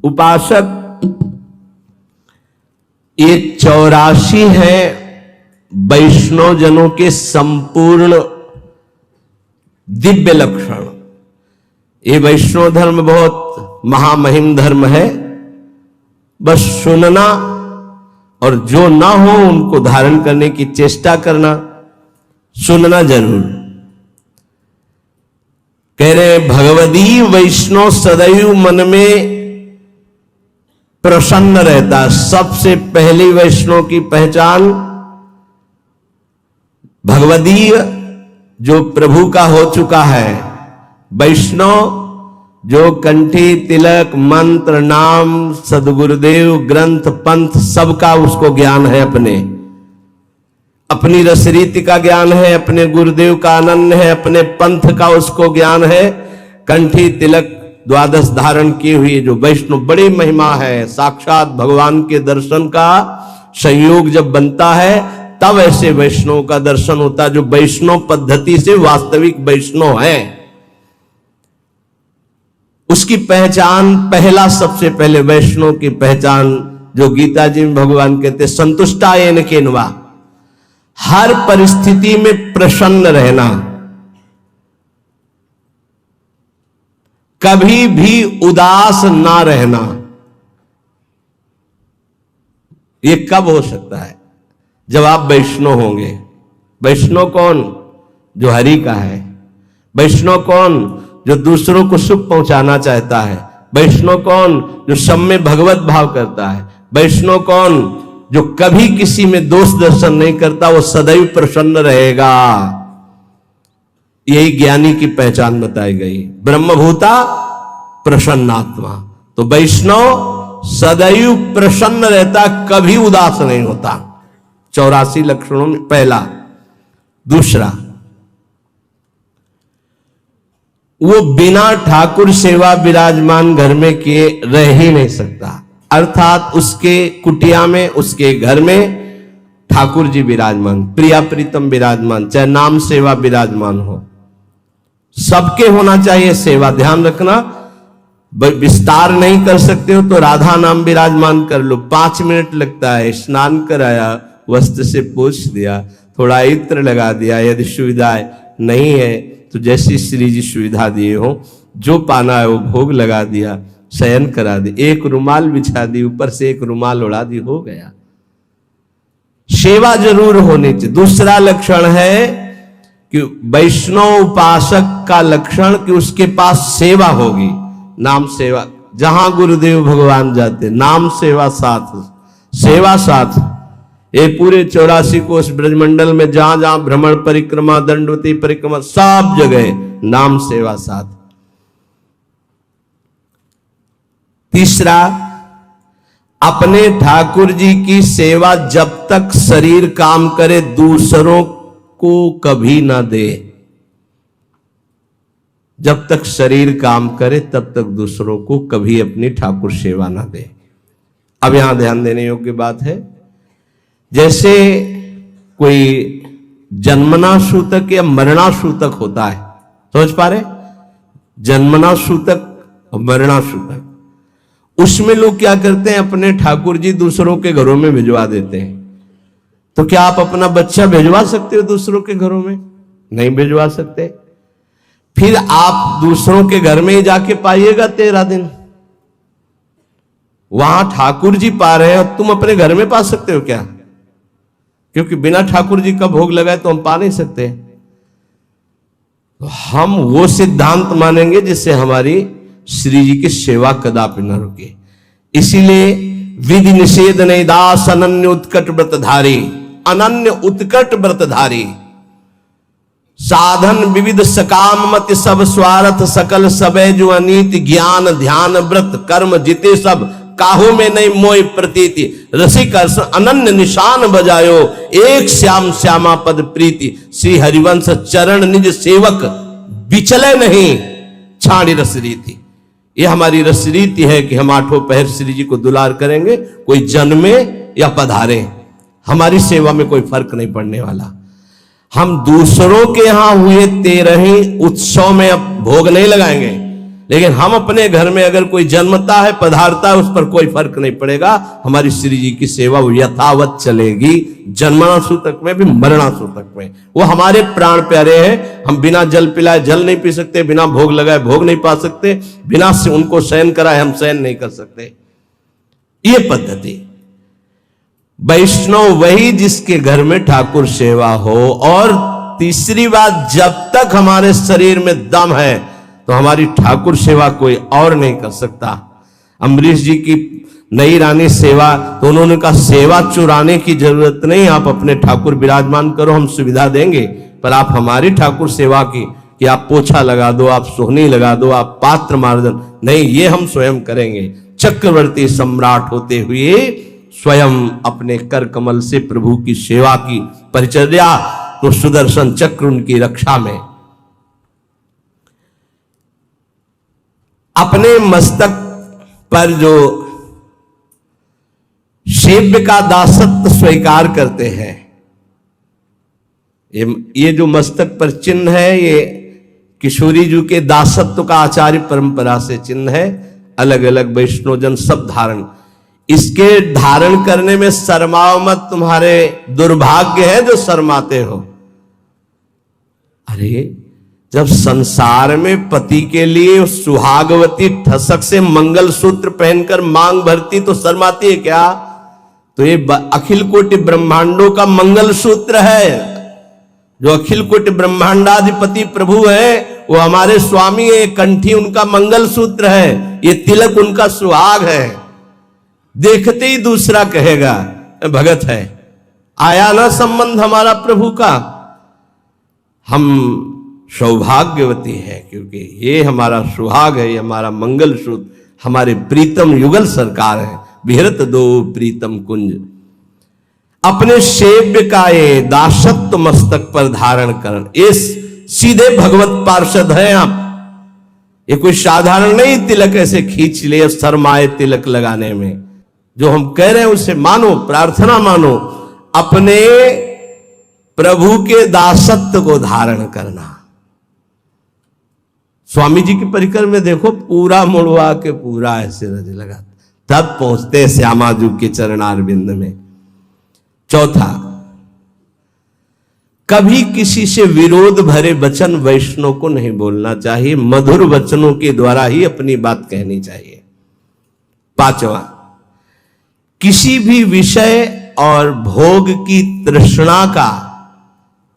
उपासक ये 84 है वैष्णव जनों के संपूर्ण दिव्य लक्षण। ये वैष्णव धर्म बहुत महामहिम धर्म है, बस सुनना और जो ना हो उनको धारण करने की चेष्टा करना, सुनना जरूर। कह रहे भगवदी वैष्णव सदैव मन में प्रसन्न रहता। सबसे पहली वैष्णव की पहचान भगवदीय जो प्रभु का हो चुका है, वैष्णव जो कंठी तिलक मंत्र नाम सदगुरुदेव ग्रंथ पंथ सबका उसको ज्ञान है, अपनी रसरीति का ज्ञान है, अपने गुरुदेव का आनंद है, अपने पंथ का उसको ज्ञान है। कंठी तिलक द्वादश धारण किए हुए जो वैष्णव बड़ी महिमा है। साक्षात भगवान के दर्शन का संयोग जब बनता है तब ऐसे वैष्णव का दर्शन होता है जो वैष्णव पद्धति से वास्तविक वैष्णव है। उसकी पहचान पहला, सबसे पहले वैष्णव की पहचान जो गीता जी में भगवान कहते संतुष्टा येन केनवा, हर परिस्थिति में प्रसन्न रहना, कभी भी उदास ना रहना। ये कब हो सकता है? जब आप वैष्णव होंगे। वैष्णव कौन? जो हरि का है। वैष्णव कौन? जो दूसरों को सुख पहुंचाना चाहता है। वैष्णव कौन? जो सब में भगवत भाव करता है। वैष्णव कौन? जो कभी किसी में दोष दर्शन नहीं करता, वो सदैव प्रसन्न रहेगा। यही ज्ञानी की पहचान बताई गई। ब्रह्मभूता प्रसन्नात्मा। तो वैष्णव सदैव प्रसन्न रहता, कभी उदास नहीं होता। 84 लक्षणों में पहला। दूसरा, वो बिना ठाकुर सेवा विराजमान घर में किए रह ही नहीं सकता। अर्थात उसके कुटिया में, उसके घर में ठाकुर जी विराजमान, प्रिया प्रीतम विराजमान, चाहे नाम सेवा विराजमान हो। सबके होना चाहिए सेवा। ध्यान रखना, विस्तार नहीं कर सकते हो तो राधा नाम विराजमान कर लो। 5 मिनट लगता है। स्नान कराया, वस्त्र से पोंछ दिया, थोड़ा इत्र लगा दिया। यदि सुविधाएं नहीं है तो जैसी श्री जी सुविधा दिए हो, जो पाना है वो भोग लगा दिया, शयन करा दी, एक रुमाल बिछा दी, ऊपर से एक रुमाल उड़ा दी, हो गया। सेवा जरूर होनी चाहिए। दूसरा लक्षण है कि वैष्णव उपासक का लक्षण कि उसके पास सेवा होगी। नाम सेवा, जहां गुरुदेव भगवान जाते नाम सेवा साथ, सेवा साथ। ये पूरे 84 कोष ब्रजमंडल में जहां जहां भ्रमण परिक्रमा, दंडवती परिक्रमा, सब जगह नाम सेवा साथ। तीसरा, अपने ठाकुर जी की सेवा जब तक शरीर काम करे दूसरों को कभी ना दे। जब तक शरीर काम करे तब तक दूसरों को कभी अपनी ठाकुर सेवा ना दे। अब यहां ध्यान देने योग्य बात है, जैसे कोई जन्मना सूतक या मरणा सूतक होता है, समझ पा रहे? जन्मना सूतक और मरणा सूतक, उसमें लोग क्या करते हैं, अपने ठाकुर जी दूसरों के घरों में भिजवा देते हैं। तो क्या आप अपना बच्चा भिजवा सकते हो दूसरों के घरों में? नहीं भिजवा सकते। फिर आप दूसरों के घर में ही जाके पाइएगा 13 दिन। वहां ठाकुर जी पा रहे हैं, तुम अपने घर में पा सकते हो क्या? क्योंकि बिना ठाकुर जी का भोग लगाए तो हम पा नहीं सकते। तो हम वो सिद्धांत मानेंगे जिससे हमारी श्री जी की सेवा कदापि न रुके। इसीलिए विधि निषेध नहीं दास अनन्य उत्कट व्रतधारी, अनन्य उत्कट व्रतधारी, साधन विविध सकाम मत सब स्वार्थ सकल सबे जो अनीति, ज्ञान ध्यान व्रत कर्म जिते सब काहू में नहीं मोय प्रतीति, रसिक अनन्य निशान बजायो एक श्याम श्यामा पद प्रीति, श्री हरिवंश चरण निज सेवक बिचले नहीं छाड़ी रस रीति। ये हमारी रस रीति है कि हम 8 पहर श्री जी को दुलार करेंगे, कोई जन्मे या पधारे, हमारी सेवा में कोई फर्क नहीं पड़ने वाला। हम दूसरों के यहां हुए 13 उत्सव में अब भोग नहीं लगाएंगे, लेकिन हम अपने घर में अगर कोई जन्मता है, पधारता है, उस पर कोई फर्क नहीं पड़ेगा। हमारी श्री जी की सेवा यथावत चलेगी, जन्मना सूतक में भी, मरना सूतक में। वो हमारे प्राण प्यारे हैं। हम बिना जल पिलाए जल नहीं पी सकते, बिना भोग लगाए भोग नहीं पा सकते, बिना से उनको शयन कराए हम शयन नहीं कर सकते। ये पद्धति वैष्णव वही जिसके घर में ठाकुर सेवा हो। और तीसरी बात, जब तक हमारे शरीर में दम है तो हमारी ठाकुर सेवा कोई और नहीं कर सकता। अम्बरीश जी की नई रानी सेवा, तो उन्होंने कहा सेवा चुराने की जरूरत नहीं, आप अपने ठाकुर विराजमान करो, हम सुविधा देंगे, पर आप हमारी ठाकुर सेवा की कि आप पोछा लगा दो, आप सोहनी लगा दो, आप पात्र मार्जन नहीं, ये हम स्वयं करेंगे। चक्रवर्ती सम्राट होते हुए स्वयं अपने कर कमल से प्रभु की सेवा की परिचर्या, तो सुदर्शन चक्र उनकी रक्षा में। अपने मस्तक पर जो सेव्य का दासत्व स्वीकार करते हैं, ये जो मस्तक पर चिन्ह है, ये किशोरी जी के दासत्व का आचार्य परंपरा से चिन्ह है। अलग अलग वैष्णवजन सब धारण, इसके धारण करने में शर्माओ मत, तुम्हारे दुर्भाग्य है जो शर्माते हो। अरे जब संसार में पति के लिए सुहागवती ठसक से मंगल सूत्र पहनकर मांग भरती तो शर्माती है क्या? तो ये अखिल कोटि ब्रह्मांडों का मंगल सूत्र है। जो अखिल कोटि ब्रह्मांडाधिपति प्रभु है, वो हमारे स्वामी है। कंठी उनका मंगल सूत्र है, ये तिलक उनका सुहाग है। देखते ही दूसरा कहेगा भगत है। आया ना संबंध हमारा प्रभु का। हम सौभाग्यवती है क्योंकि ये हमारा सुहाग है, ये हमारा मंगल सूत्र, हमारे प्रीतम युगल सरकार है। विहरत दो प्रीतम कुंज, अपने सेव्य का ये दासत्व मस्तक पर धारण करण, ये सीधे भगवत पार्षद हैं आप। ये कोई साधारण नहीं तिलक ऐसे खींच ले, शर्माए तिलक लगाने में। जो हम कह रहे हैं उसे मानो, प्रार्थना मानो, अपने प्रभु के दासत्व को धारण करना। स्वामी जी की परिकर में देखो, पूरा मुड़वा के पूरा ऐसे रज लगा, तब पहुंचते श्यामाजू के चरणारविंद में। चौथा, कभी किसी से विरोध भरे वचन वैष्णव को नहीं बोलना चाहिए, मधुर वचनों के द्वारा ही अपनी बात कहनी चाहिए। पांचवा, किसी भी विषय और भोग की तृष्णा का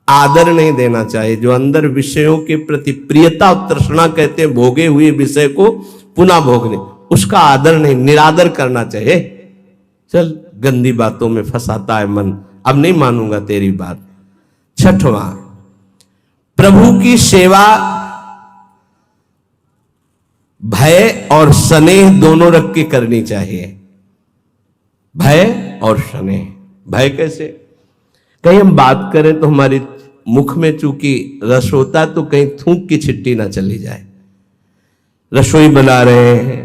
आदर नहीं देना चाहिए। जो अंदर विषयों के प्रति प्रियता और तृष्णा कहते हैं, भोगे हुए विषय को पुनः भोगने, उसका आदर नहीं, निरादर करना चाहिए। चल गंदी बातों में फंसाता है मन, अब नहीं मानूंगा तेरी बात। छठवां, प्रभु की सेवा भय और स्नेह दोनों रख के करनी चाहिए। भय और स्नेह। भय कैसे? कहीं हम बात करें तो हमारी मुख में चूंकि रस होता है, तो कहीं थूक की छिट्टी ना चली जाए। रसोई बना रहे हैं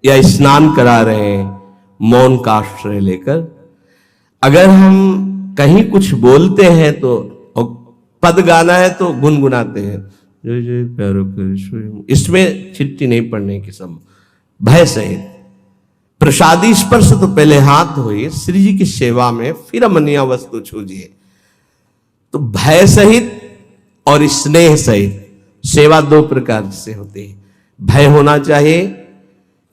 या स्नान करा रहे हैं, मौन का आश्रय लेकर अगर हम कहीं कुछ बोलते हैं तो, पद गाना है तो गुनगुनाते हैं, जय जय प्यारो कृष्ण, इसमें छिट्टी नहीं पड़ने की संभव। भय सहित प्रसादी स्पर्श तो पहले हाथ धोइए, श्री जी की सेवा में फिर अमनिया वस्तु छूजिए। तो भय सहित और स्नेह सहित सेवा दो प्रकार से होती है। भय होना चाहिए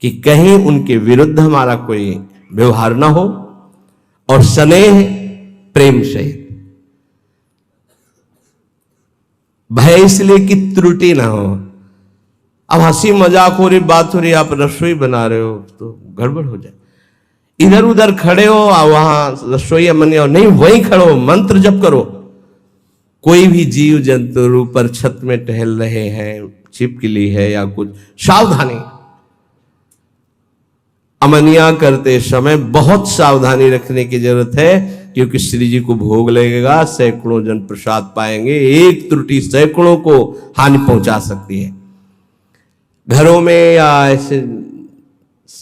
कि कहीं उनके विरुद्ध हमारा कोई व्यवहार ना हो, और स्नेह प्रेम सहित। भय इसलिए कि त्रुटि ना हो। अब हंसी मजाक हो रही, बात हो रही, आप रसोई बना रहे हो तो गड़बड़ हो जाए। इधर उधर खड़े हो, वहां रसोई मने हो नहीं, वहीं खड़े हो, मंत्र जप करो। कोई भी जीव जंतु ऊपर छत में टहल रहे हैं, छिपकली है या कुछ, सावधानी। अमनिया करते समय बहुत सावधानी रखने की जरूरत है, क्योंकि श्री जी को भोग लगेगा, सैकड़ों जन प्रसाद पाएंगे, एक त्रुटि सैकड़ों को हानि पहुंचा सकती है। घरों में या ऐसे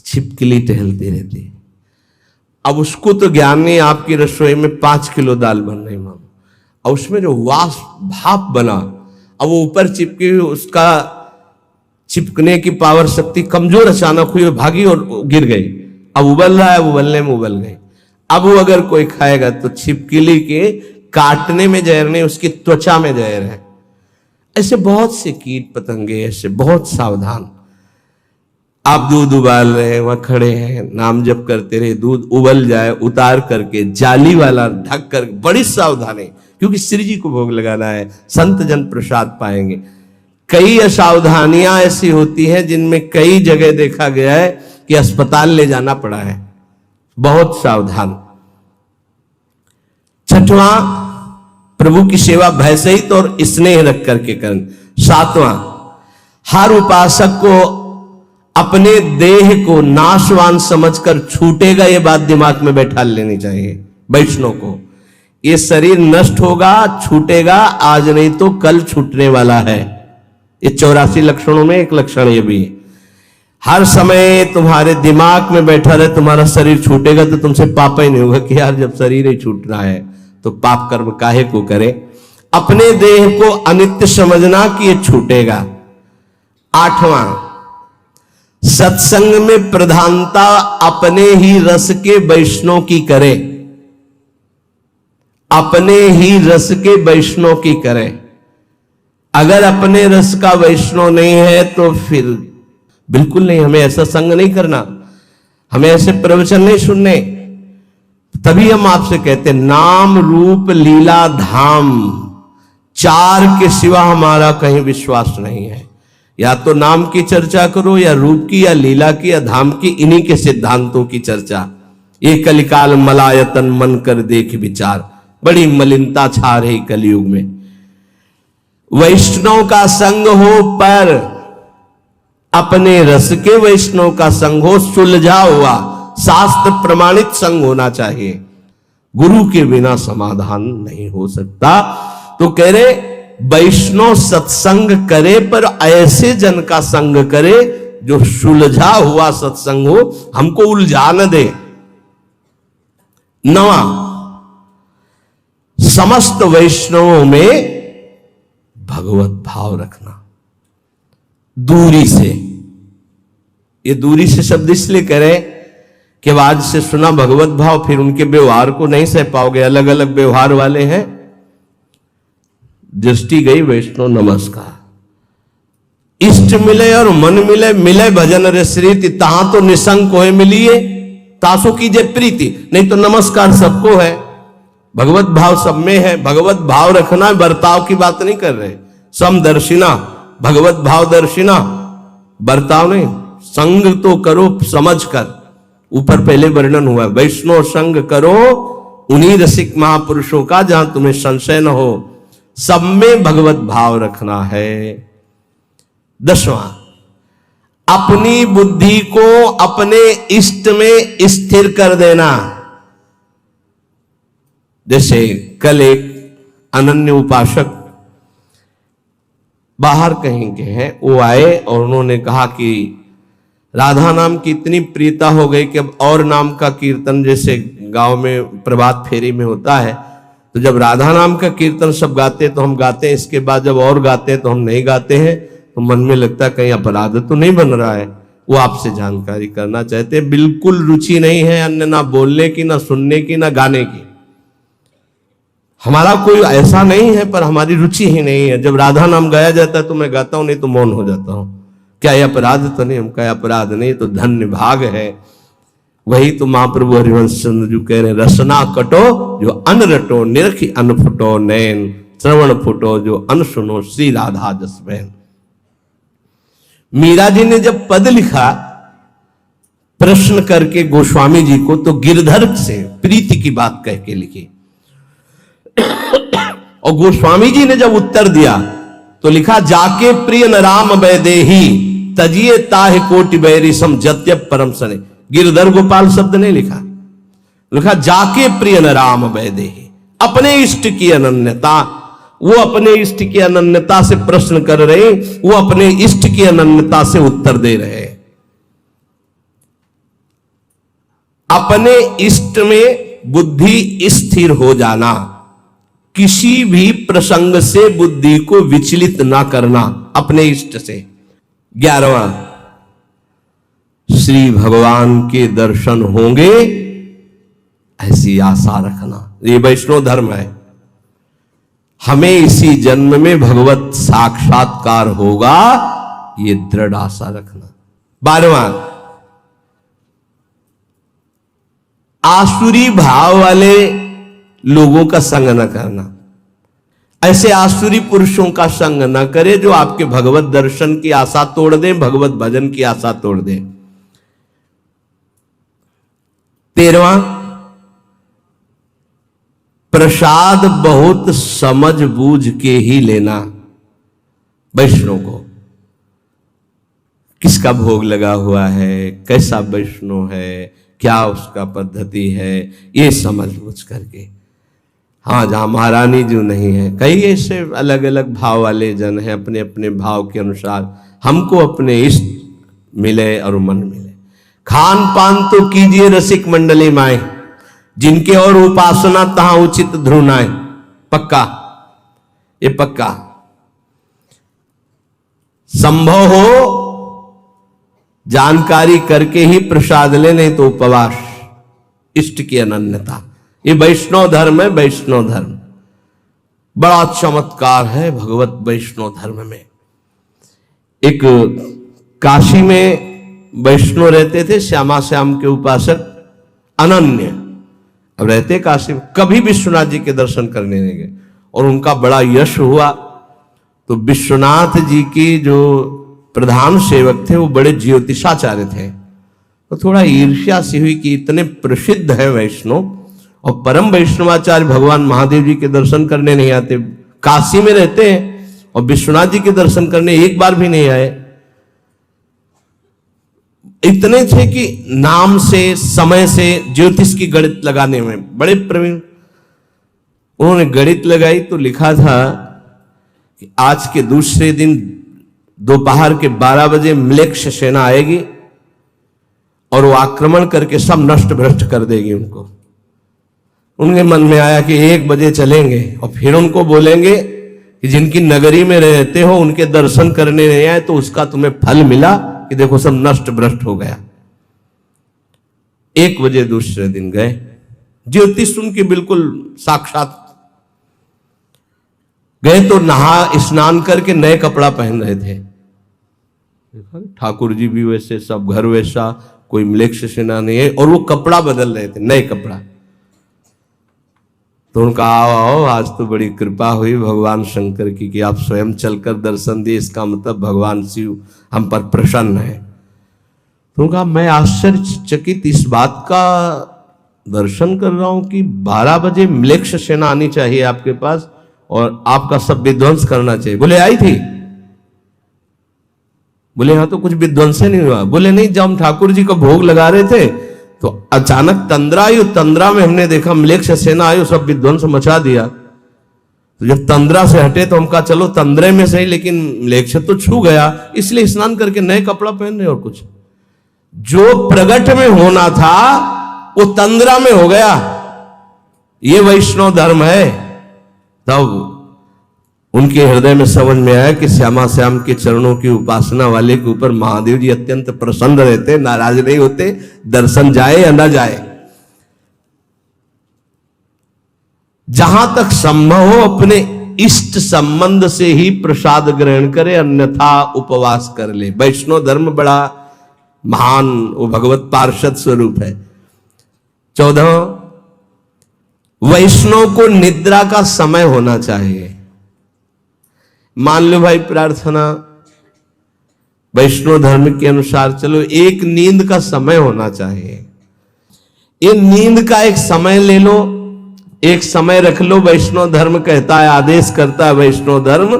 छिपकली टहलती रहती है। अब उसको तो ज्ञान नहीं, आपकी रसोई में 5 किलो दाल बन रही मानो, और उसमें जो वाष्प भाप बना, अब वो ऊपर चिपकी हुई, उसका चिपकने की पावर शक्ति कमजोर अचानक हुई और भागी और गिर गई। अब उबल रहा है, उबलने में उबल गई। अब वो अगर कोई खाएगा तो छिपकली के काटने में जहर नहीं, उसकी त्वचा में जहर है। ऐसे बहुत से कीट पतंगे, ऐसे बहुत सावधान। आप दूध उबाल रहे हैं, वहां खड़े हैं, नाम जप करते रहे, दूध उबल जाए उतार करके जाली वाला ढक कर, बड़ी सावधानी, क्योंकि श्री जी को भोग लगाना है, संत जन प्रसाद पाएंगे। कई असावधानियां ऐसी होती हैं जिनमें कई जगह देखा गया है कि अस्पताल ले जाना पड़ा है। बहुत सावधान। छठवां, प्रभु की सेवा भय सहित और स्नेह रख करके करना। सातवां, हर उपासक को अपने देह को नाशवान समझकर छूटेगा, ये बात दिमाग में बैठा लेनी चाहिए वैष्णव को। ये शरीर नष्ट होगा, छूटेगा, आज नहीं तो कल छूटने वाला है। ये 84 लक्षणों में एक लक्षण ये भी है। हर समय तुम्हारे दिमाग में बैठा रहे तुम्हारा शरीर छूटेगा तो तुमसे पाप ही नहीं होगा कि यार जब शरीर ही छूटना है तो पाप कर्म काहे को करे। अपने देह को अनित्य समझना कि ये छूटेगा। आठवां, सत्संग में प्रधानता अपने ही रस के वैष्णव की करे। अपने ही रस के वैष्णव की करे। अगर अपने रस का वैष्णव नहीं है तो फिर बिल्कुल नहीं, हमें ऐसा संग नहीं करना, हमें ऐसे प्रवचन नहीं सुनने। तभी हम आपसे कहते नाम रूप लीला धाम, चार के सिवा हमारा कहीं विश्वास नहीं है। या तो नाम की चर्चा करो, या रूप की, या लीला की, या धाम की, इन्हीं के सिद्धांतों की चर्चा। ये कलिकाल मलायतन मन कर देख विचार, बड़ी मलिनता छा रही कलयुग में। वैष्णव का संग हो पर अपने रस के वैष्णव का संग हो, सुलझा हुआ शास्त्र प्रमाणित संग होना चाहिए। गुरु के बिना समाधान नहीं हो सकता। तो कह रहे वैष्णव सत्संग करे पर ऐसे जन का संग करे जो सुलझा हुआ सत्संग हो, हमको उलझा न दे। नवा, समस्त वैष्णवों में भगवत भाव रखना। दूरी से, ये दूरी से शब्द इसलिए करें कि आज से सुना भगवत भाव, फिर उनके व्यवहार को नहीं सह पाओगे। अलग अलग व्यवहार वाले हैं। दृष्टि गई वैष्णव नमस्कार, इष्ट मिले और मन मिले, मिले भजन रसरीति, तहां तो निसंक होए मिलिए, तासु कीजे प्रीति। नहीं तो नमस्कार सबको है, भगवत भाव सब में है। भगवत भाव रखना, बर्ताव की बात नहीं कर रहे। समदर्शिना, भगवत भाव दर्शिना, बर्ताव नहीं। संग तो करो समझ कर, ऊपर पहले वर्णन हुआ। वैष्णव संग करो उन्हीं रसिक महापुरुषों का जहां तुम्हें संशय न हो। सब में भगवत भाव रखना है। दसवां, अपनी बुद्धि को अपने इष्ट में स्थिर कर देना। जैसे कल एक अनन्य उपासक बाहर कहीं के हैं, वो आए और उन्होंने कहा कि राधा नाम की इतनी प्रियता हो गई कि अब और नाम का कीर्तन जैसे गांव में प्रभात फेरी में होता है, तो जब राधा नाम का कीर्तन सब गाते हैं तो हम गाते हैं, इसके बाद जब और गाते हैं तो हम नहीं गाते हैं। तो मन में लगता है कहीं अपराध तो नहीं बन रहा है। वो आपसे जानकारी करना चाहते हैं। बिल्कुल रुचि नहीं है अन्य, ना बोलने की, ना सुनने की, ना गाने की। हमारा कोई ऐसा नहीं है, पर हमारी रुचि ही नहीं है। जब राधा नाम गाया जाता है तो मैं गाता हूं, नहीं तो मौन हो जाता हूं। क्या यह अपराध तो नहीं? हम क्या अपराध नहीं, तो धन्य भाग है। वही तो महाप्रभु हरिवंश चंद्र जी कह रहे, रसना कटो जो अन रटो, निरखी अन फुटो नैन, श्रवण फुटो जो अन सुनो, श्री राधा जस बहन। मीरा जी ने जब पद लिखा प्रश्न करके गोस्वामी जी को, तो गिरधर से प्रीति की बात कह के लिखी। और गोस्वामी जी ने जब उत्तर दिया तो लिखा, जाके प्रिय न राम वैदेही तजिए ताहि कोटि बैरी सम जत्यप परम सने। गिरधर गोपाल शब्द नहीं लिखा, लिखा जाके प्रिय न राम वैदेही। अपने इष्ट की अनन्यता, वो अपने इष्ट की अनन्यता से प्रश्न कर रहे, वो अपने इष्ट की अनन्यता से उत्तर दे रहे। अपने इष्ट में बुद्धि स्थिर हो जाना, किसी भी प्रसंग से बुद्धि को विचलित ना करना, अपने इष्ट से। 11वां, श्री भगवान के दर्शन होंगे ऐसी आशा रखना। ये वैष्णव धर्म है। हमें इसी जन्म में भगवत साक्षात्कार होगा, ये दृढ़ आशा रखना। 12वां, आसुरी भाव वाले लोगों का संग न करना। ऐसे आसुरी पुरुषों का संग न करे जो आपके भगवत दर्शन की आशा तोड़ दें, भगवत भजन की आशा तोड़ दें। 13वां, प्रसाद बहुत समझ बूझ के ही लेना। वैष्णव को किसका भोग लगा हुआ है, कैसा वैष्णव है, क्या उसका पद्धति है, ये समझ बूझ करके। हाँ, जहां महारानी जो नहीं है, कई ऐसे अलग अलग भाव वाले जन हैं, अपने अपने भाव के अनुसार हमको अपने इष्ट मिले और मन मिले। खान पान तो कीजिए रसिक मंडली माए, जिनके और उपासना तहां उचित ध्रुनाए। पक्का, ये पक्का। संभव हो जानकारी करके ही प्रसाद ले, नहीं तो उपवास, इष्ट की अनन्यता। ये वैष्णव धर्म है। वैष्णव धर्म बड़ा चमत्कार है भगवत वैष्णव धर्म में। एक काशी में वैष्णव रहते थे, श्यामा श्याम के उपासक, अनन्य। अब रहते काशी में, कभी विश्वनाथ जी के दर्शन करने नहीं गए, और उनका बड़ा यश हुआ। तो विश्वनाथ जी की जो प्रधान सेवक थे वो बड़े ज्योतिषाचार्य थे। तो थोड़ा ईर्ष्या सी हुई कि इतने प्रसिद्ध है वैष्णव और परम वैष्णवाचार्य भगवान महादेव जी के दर्शन करने नहीं आते, काशी में रहते हैं और विश्वनाथ जी के दर्शन करने एक बार भी नहीं आए। इतने थे कि नाम से, समय से, ज्योतिष की गणित लगाने में बड़े प्रवीण। उन्होंने गणित लगाई तो लिखा था कि आज के दूसरे दिन दोपहर के 12 बजे म्लेच्छ सेना आएगी और वो आक्रमण करके सब नष्ट भ्रष्ट कर देगी उनको। उनके मन में आया कि 1 बजे चलेंगे और फिर उनको बोलेंगे कि जिनकी नगरी में रहते हो उनके दर्शन करने नहीं आए तो उसका तुम्हें फल मिला कि देखो सब नष्ट भ्रष्ट हो गया। 1 बजे दूसरे दिन गए, ज्योतिष उनकी बिल्कुल साक्षात। गए तो नहा स्नान करके नए कपड़ा पहन रहे थे। ठाकुर जी भी वैसे, सब घर वैसा, कोई म्लेच्छ सेना नहीं है, और वो कपड़ा बदल रहे थे, नए कपड़ा। तो उनका आओ आज तो बड़ी कृपा हुई भगवान शंकर की कि आप स्वयं चलकर दर्शन दिए, इसका मतलब भगवान शिव हम पर प्रसन्न है। तो उनका मैं आश्चर्यचकित इस बात का दर्शन कर रहा हूं कि 12 बजे म्लेच्छ सेना आनी चाहिए आपके पास और आपका सब विध्वंस करना चाहिए। बोले आई थी? बोले हाँ, तो कुछ विध्वंस नहीं हुआ। बोले नहीं, जब हम ठाकुर जी को भोग लगा रहे थे तो अचानक तंद्रा आई, तंद्रा में हमने देखा म्लेच्छ सेना आई, सब विध्वंस मचा दिया। तो जब तंद्रा से हटे तो हम कहा चलो तंद्रे में सही, लेकिन म्लेच्छ तो छू गया, इसलिए स्नान करके नए कपड़ा पहन रहे। और कुछ जो प्रगट में होना था वो तंद्रा में हो गया। ये वैष्णव धर्म है। तब उनके हृदय में समझ में आया कि श्यामा श्याम के चरणों की उपासना वाले के ऊपर महादेव जी अत्यंत प्रसन्न रहते, नाराज नहीं होते, दर्शन जाए या ना जाए। जहां तक संभव हो अपने इष्ट संबंध से ही प्रसाद ग्रहण करे, अन्यथा उपवास कर ले। वैष्णव धर्म बड़ा महान, वो भगवत पार्षद स्वरूप है। 14, वैष्णव को निद्रा का समय होना चाहिए। मान लो भाई प्रार्थना वैष्णव धर्म के अनुसार, चलो एक नींद का समय होना चाहिए। ये नींद का एक समय ले लो, एक समय रख लो। वैष्णव धर्म कहता है, आदेश करता है वैष्णव धर्म,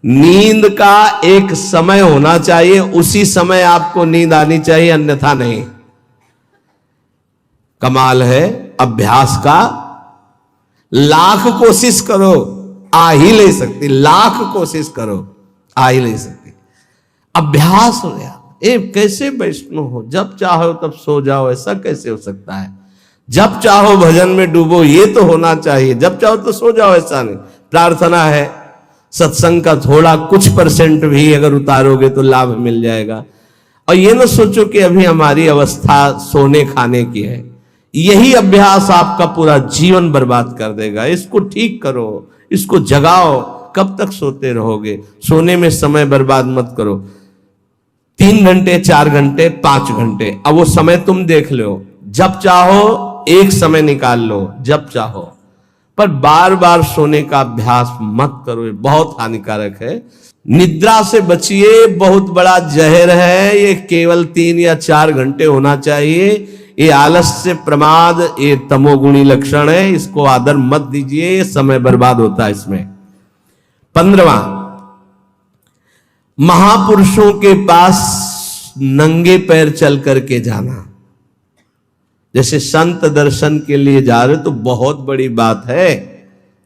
नींद का एक समय होना चाहिए, उसी समय आपको नींद आनी चाहिए, अन्यथा नहीं। कमाल है अभ्यास का। लाख कोशिश करो, आ ही नहीं सकती। लाख कोशिश करो, आ ही नहीं सकती। अभ्यास हो गया। ए कैसे वैष्णव हो, जब चाहो तब सो जाओ, ऐसा कैसे हो सकता है? जब चाहो भजन में डूबो, ये तो होना चाहिए। जब चाहो तो सो जाओ, ऐसा नहीं। प्रार्थना है सत्संग का थोड़ा कुछ % भी अगर उतारोगे तो लाभ मिल जाएगा। और ये ना सोचो कि अभी हमारी अवस्था सोने खाने की है, यही अभ्यास आपका पूरा जीवन बर्बाद कर देगा। इसको ठीक करो, इसको जगाओ। कब तक सोते रहोगे? सोने में समय बर्बाद मत करो। 3 घंटे, 4 घंटे, 5 घंटे, अब वो समय तुम देख लो। जब चाहो एक समय निकाल लो, जब चाहो, पर बार बार सोने का अभ्यास मत करो, ये बहुत हानिकारक है। निद्रा से बचिए, बहुत बड़ा जहर है ये। केवल 3 या 4 घंटे होना चाहिए। ये आलस्य, प्रमाद, ये तमोगुणी लक्षण है, इसको आदर मत दीजिए, समय बर्बाद होता है इसमें। 15वां, महापुरुषों के पास नंगे पैर चल करके जाना। जैसे संत दर्शन के लिए जा रहे तो बहुत बड़ी बात है,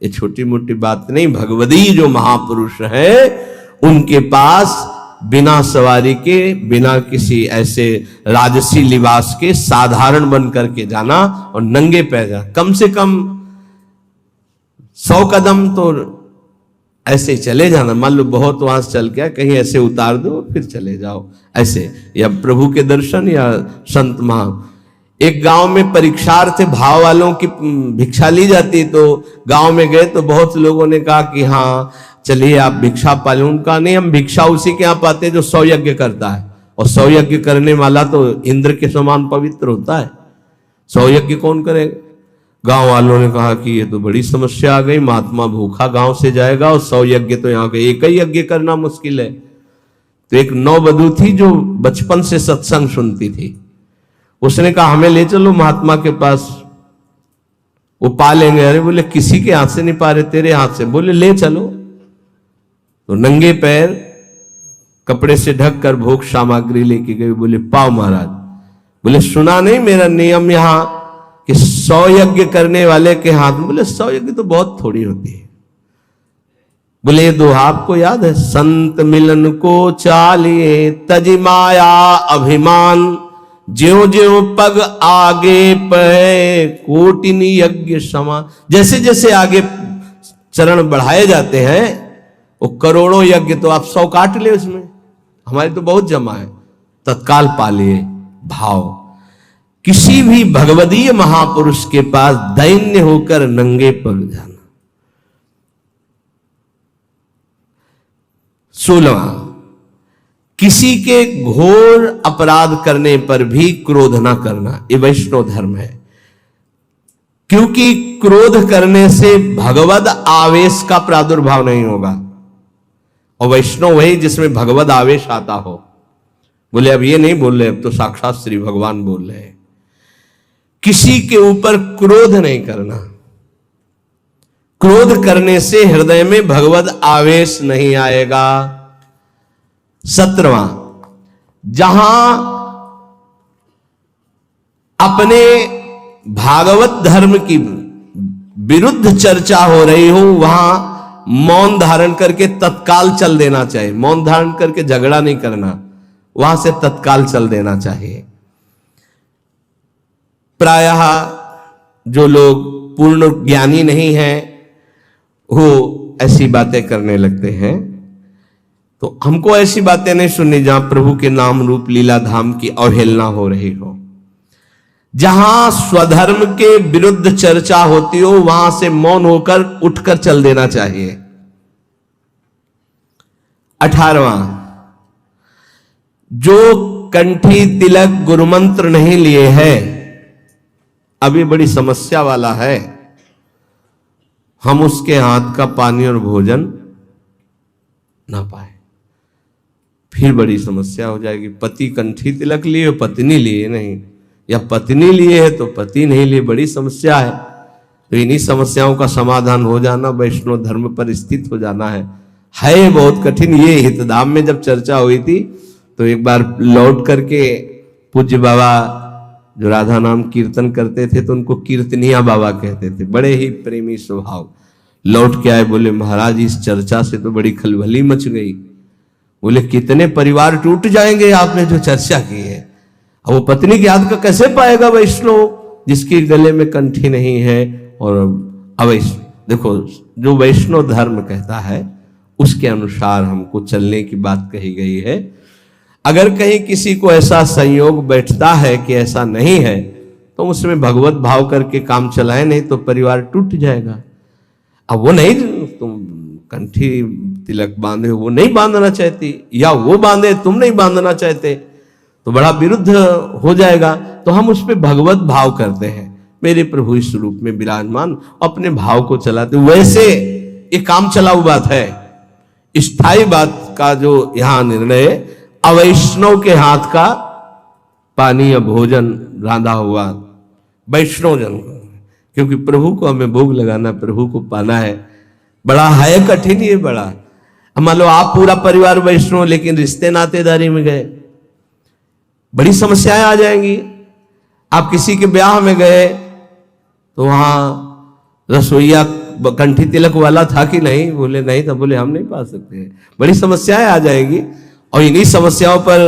ये छोटी मोटी बात नहीं। भगवदी जो महापुरुष है उनके पास बिना सवारी के, बिना किसी ऐसे राजसी लिबास के, साधारण बन करके जाना और नंगे पैर जाना। कम से कम 100 कदम तो ऐसे चले जाना। मान लो बहुत वहां से चल के कहीं ऐसे उतार दो, फिर चले जाओ ऐसे, या प्रभु के दर्शन या संत महा। एक गांव में परीक्षार्थ भाव वालों की भिक्षा ली जाती, तो गांव में गए तो बहुत लोगों ने कहा कि हाँ चलिए आप भिक्षा पाले। उनका नहीं, हम भिक्षा उसी के यहाँ पाते जो 100 यज्ञ करता है, और 100 यज्ञ करने वाला तो इंद्र के समान पवित्र होता है। 100 यज्ञ कौन करेगा? गांव वालों ने कहा कि ये तो बड़ी समस्या आ गई, महात्मा भूखा गांव से जाएगा और 100 यज्ञ तो यहाँ के एक ही यज्ञ करना मुश्किल है। तो एक नौवधू थी जो बचपन से सत्संग सुनती थी, उसने कहा हमें ले चलो महात्मा के पास, वो पा लेंगे। अरे बोले किसी के हाथ से नहीं पा रहे, तेरे हाथ से। बोले ले चलो। तो नंगे पैर कपड़े से ढक कर भोग सामग्री लेके गए। बोले पाओ महाराज। बोले सुना नहीं मेरा नियम यहां कि 100 यज्ञ करने वाले के हाथ में। बोले 100 यज्ञ तो बहुत थोड़ी होती है। बोले ये दोहा आपको याद है? संत मिलन को चालिए तज माया अभिमान, ज्यो ज्यो पग आगे पै कोटिन यज्ञ समान। जैसे जैसे आगे चरण बढ़ाए जाते हैं वो करोड़ों यज्ञ, तो आप 100 काट ले उसमें, हमारे तो बहुत जमा है, तत्काल पा लिए भाव। किसी भी भगवदीय महापुरुष के पास दैन्य होकर नंगे पग जाना। 16वां, किसी के घोर अपराध करने पर भी क्रोध ना करना, ये वैष्णव धर्म है। क्योंकि क्रोध करने से भगवद आवेश का प्रादुर्भाव नहीं होगा, और वैष्णव वही जिसमें भगवद आवेश आता हो। बोले अब ये नहीं बोल रहे, अब तो साक्षात श्री भगवान बोल रहे हैं। किसी के ऊपर क्रोध नहीं करना। क्रोध करने से हृदय में भगवद आवेश नहीं आएगा। 17वां, जहां अपने भागवत धर्म की विरुद्ध चर्चा हो रही हो वहां मौन धारण करके तत्काल चल देना चाहिए। मौन धारण करके झगड़ा नहीं करना, वहां से तत्काल चल देना चाहिए। प्रायः जो लोग पूर्ण ज्ञानी नहीं हैं वो ऐसी बातें करने लगते हैं, तो हमको ऐसी बातें नहीं सुननी जहां प्रभु के नाम रूप लीला धाम की अवहेलना हो रही हो। जहां स्वधर्म के विरुद्ध चर्चा होती हो वहां से मौन होकर उठकर चल देना चाहिए। 18वां, जो कंठी तिलक गुरुमंत्र नहीं लिए हैं, अभी बड़ी समस्या वाला है, हम उसके हाथ का पानी और भोजन ना पाए, फिर बड़ी समस्या हो जाएगी। पति कंठी तिलक लिए, पत्नी लिए नहीं, या पत्नी लिए है तो पति नहीं लिए, बड़ी समस्या है। तो इन्हीं समस्याओं का समाधान हो जाना, वैष्णव धर्म पर स्थित हो जाना है बहुत कठिन। ये हितधाम में जब चर्चा हुई थी तो एक बार लौट करके पूज्य बाबा जो राधा नाम कीर्तन करते थे तो उनको कीर्तनिया बाबा कहते थे, बड़े ही प्रेमी स्वभाव। लौट के आए, बोले महाराज इस चर्चा से तो बड़ी खलबली मच गई। बोले कितने परिवार टूट जाएंगे आपने जो चर्चा की है। अब वो पत्नी के हाथ का कैसे पाएगा वैष्णव जिसके गले में कंठी नहीं है। और अवैष्णव, देखो जो वैष्णव धर्म कहता है उसके अनुसार हमको चलने की बात कही गई है। अगर कहीं किसी को ऐसा संयोग बैठता है कि ऐसा नहीं है, तो उसमें भगवत भाव करके काम चलाए, नहीं तो परिवार टूट जाएगा। अब वो नहीं, तुम कंठी तिलक बांधे, वो नहीं बांधना चाहती, या वो बांधे तुम नहीं बांधना चाहते, तो बड़ा विरुद्ध हो जाएगा। तो हम उस पर भगवत भाव करते हैं, मेरे प्रभु इस रूप में विराजमान, अपने भाव को चलाते। वैसे ये काम चलाऊ बात है, स्थायी बात का जो यहां निर्णय, अवैष्णव के हाथ का पानी या भोजन रांधा हुआ वैष्णव जन को, क्योंकि प्रभु को हमें भोग लगाना, प्रभु को पाना है, बड़ा है कठिन ये बड़ा। मान लो आप पूरा परिवार वैष्णव, लेकिन रिश्ते नातेदारी में गए, बड़ी समस्याएं आ जाएंगी। आप किसी के ब्याह में गए तो वहां रसोईया कंठी तिलक वाला था कि नहीं, बोले नहीं था, बोले हम नहीं पा सकते, बड़ी समस्याएं आ जाएगी। और इन्हीं समस्याओं पर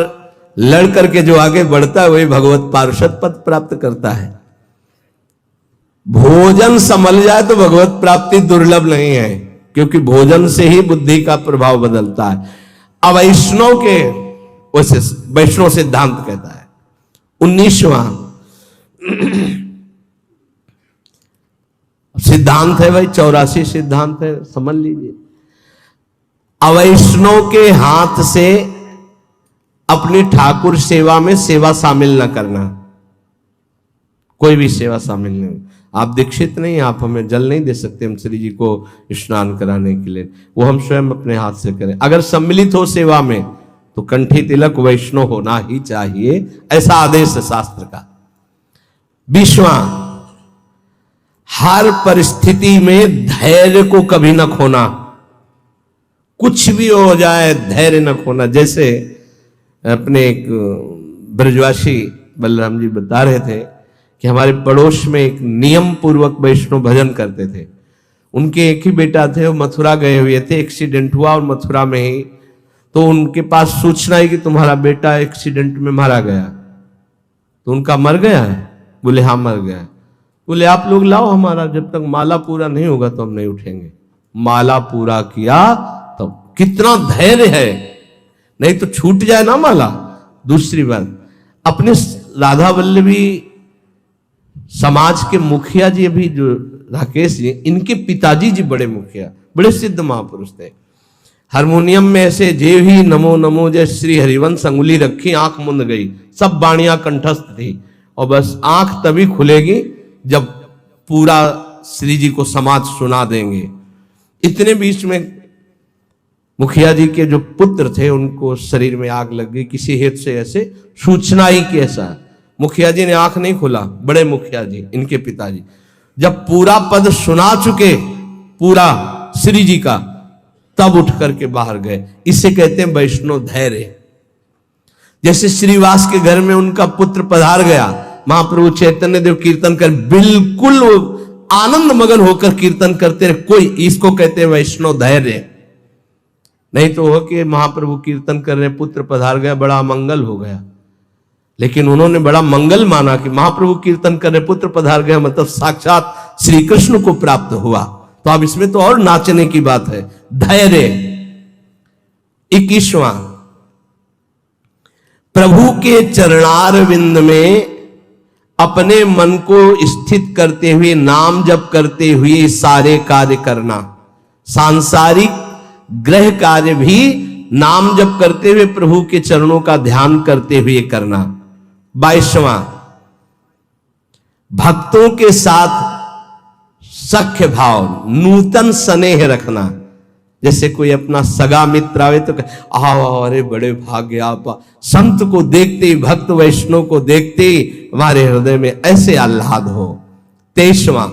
लड़ करके जो आगे बढ़ता है वही भगवत पार्षद पद प्राप्त करता है। भोजन संभल जाए तो भगवत प्राप्ति दुर्लभ नहीं है, क्योंकि भोजन से ही बुद्धि का प्रभाव बदलता है। अवैष्णव के वैसे वैष्णव सिद्धांत कहता है 19वां सिद्धांत है भाई, 84 सिद्धांत है, समझ लीजिए। अवैष्णव के हाथ से अपनी ठाकुर सेवा में सेवा शामिल न करना, कोई भी सेवा शामिल नहीं। आप दीक्षित नहीं, आप हमें जल नहीं दे सकते हम श्री जी को स्नान कराने के लिए, वो हम स्वयं अपने हाथ से करें। अगर सम्मिलित हो सेवा में तो कंठी तिलक वैष्णव होना ही चाहिए, ऐसा आदेश है शास्त्र का। 20वां, हर परिस्थिति में धैर्य को कभी न खोना, कुछ भी हो जाए धैर्य न खोना। जैसे अपने एक ब्रजवासी बलराम जी बता रहे थे कि हमारे पड़ोस में एक नियम पूर्वक वैष्णव भजन करते थे, उनके एक ही बेटा थे, वो मथुरा गए हुए थे, एक्सीडेंट हुआ और मथुरा में ही, तो उनके पास सूचना है कि तुम्हारा बेटा एक्सीडेंट में मारा गया। तो उनका मर गया है? बोले हाँ मर गया है। बोले आप लोग लाओ हमारा, जब तक माला पूरा नहीं होगा तो हम नहीं उठेंगे। माला पूरा किया तो कितना धैर्य है, नहीं तो छूट जाए ना माला। दूसरी बात, अपने राधा वल्लभी समाज के मुखिया जी अभी जो राकेश जी, इनके पिताजी जी बड़े मुखिया, बड़े सिद्ध महापुरुष थे। हारमोनियम में ऐसे जे ही नमो नमो जय श्री हरिवंश अंगुली रखी, आंख मुंद गई, सब बाणियां कंठस्थ थी, और बस आंख तभी खुलेगी जब पूरा श्री जी को समाज सुना देंगे। इतने बीच में मुखिया जी के जो पुत्र थे उनको शरीर में आग लग गई, किसी हेतु से ऐसे सूचना ही कि ऐसा। मुखिया जी ने आंख नहीं खोला, बड़े मुखिया जी इनके पिताजी जब पूरा पद सुना चुके पूरा श्री जी का, तब उठ करके बाहर गए। इसे कहते हैं वैष्णव धैर्य। जैसे श्रीवास के घर में उनका पुत्र पधार गया, महाप्रभु चैतन्य देव कीर्तन कर बिल्कुल आनंद मगन होकर कीर्तन करते रहे, कोई, इसको कहते हैं वैष्णव धैर्य। नहीं तो हो कि महाप्रभु कीर्तन कर रहे, पुत्र पधार गया, बड़ा मंगल हो गया, लेकिन उन्होंने बड़ा मंगल माना कि महाप्रभु कीर्तन कर रहे, पुत्र पधार गया, मतलब साक्षात श्री कृष्ण को प्राप्त हुआ। तो अब इसमें तो और नाचने की बात है, धैर्य। 21वां, प्रभु के चरणार विंद में अपने मन को स्थित करते हुए, नाम जप करते हुए सारे कार्य करना। सांसारिक ग्रह कार्य भी नाम जप करते हुए प्रभु के चरणों का ध्यान करते हुए करना। 22वां, भक्तों के साथ सख्य भाव, नूतन स्नेह रखना। जैसे कोई अपना सगा मित्र आवे तो आओ, अरे बड़े भाग्य आप, संत को देखते ही, भक्त वैष्णव को देखते ही हमारे हृदय में ऐसे आह्लाद हो। 23वां,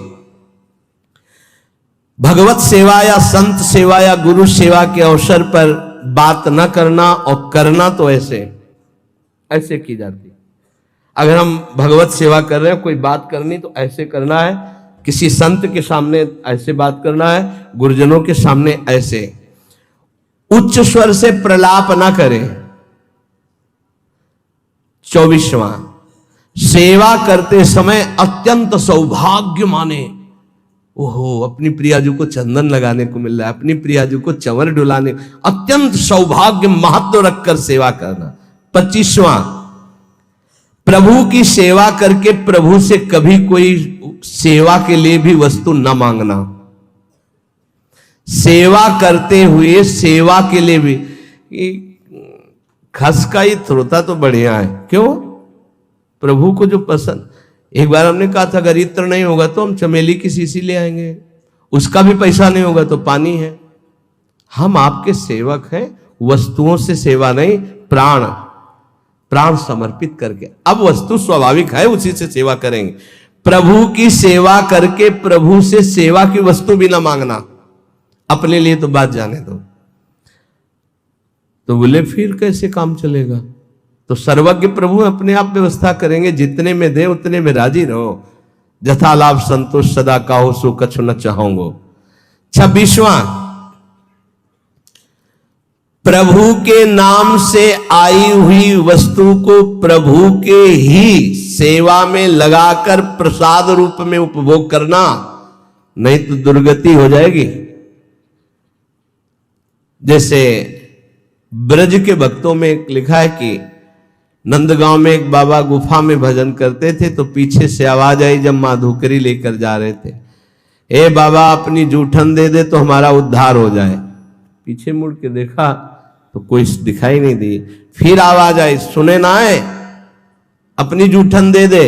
भगवत सेवा या संत सेवा या गुरु सेवा के अवसर पर बात न करना, और करना तो ऐसे ऐसे की जाती। अगर हम भगवत सेवा कर रहे हैं, कोई बात करनी तो ऐसे करना है, किसी संत के सामने ऐसे बात करना है, गुरुजनों के सामने ऐसे। उच्च स्वर से प्रलाप ना करें। 24वां, सेवा करते समय अत्यंत सौभाग्य माने, ओहो, अपनी प्रियाजू को चंदन लगाने को मिल रहा है, अपनी प्रियाजू को चंवर डुलाने, अत्यंत सौभाग्य महत्व रखकर सेवा करना। 25वां, प्रभु की सेवा करके प्रभु से कभी कोई सेवा के लिए भी वस्तु न मांगना। सेवा करते हुए सेवा के लिए भी, खसका ही थ्रोता तो बढ़िया है, क्यों? प्रभु को जो पसंद। एक बार हमने कहा था अगर इत्र नहीं होगा तो हम चमेली की शीशी ले आएंगे, उसका भी पैसा नहीं होगा तो पानी है। हम आपके सेवक हैं, वस्तुओं से सेवा नहीं, प्राण समर्पित करके। अब वस्तु स्वाभाविक है, उसी से सेवा करेंगे। प्रभु की सेवा करके प्रभु से सेवा की वस्तु भी ना मांगना, अपने लिए तो बात जाने दो। तो बोले फिर कैसे काम चलेगा? तो सर्वज्ञ प्रभु अपने आप व्यवस्था करेंगे, जितने में दे उतने में राजी रहो। जथा लाभ संतोष सदा काहो सो कछु न चाहोगे। 26वां, प्रभु के नाम से आई हुई वस्तु को प्रभु के ही सेवा में लगाकर प्रसाद रूप में उपभोग करना, नहीं तो दुर्गति हो जाएगी। जैसे ब्रज के भक्तों में लिखा है कि नंदगांव में एक बाबा गुफा में भजन करते थे, तो पीछे से आवाज आई जब माधुकरी लेकर जा रहे थे, ए बाबा अपनी जूठन दे दे तो हमारा उद्धार हो जाए। पीछे मुड़ के देखा तो कोई दिखाई नहीं दी। फिर आवाज आई, सुने ना है, अपनी जूठन दे दे।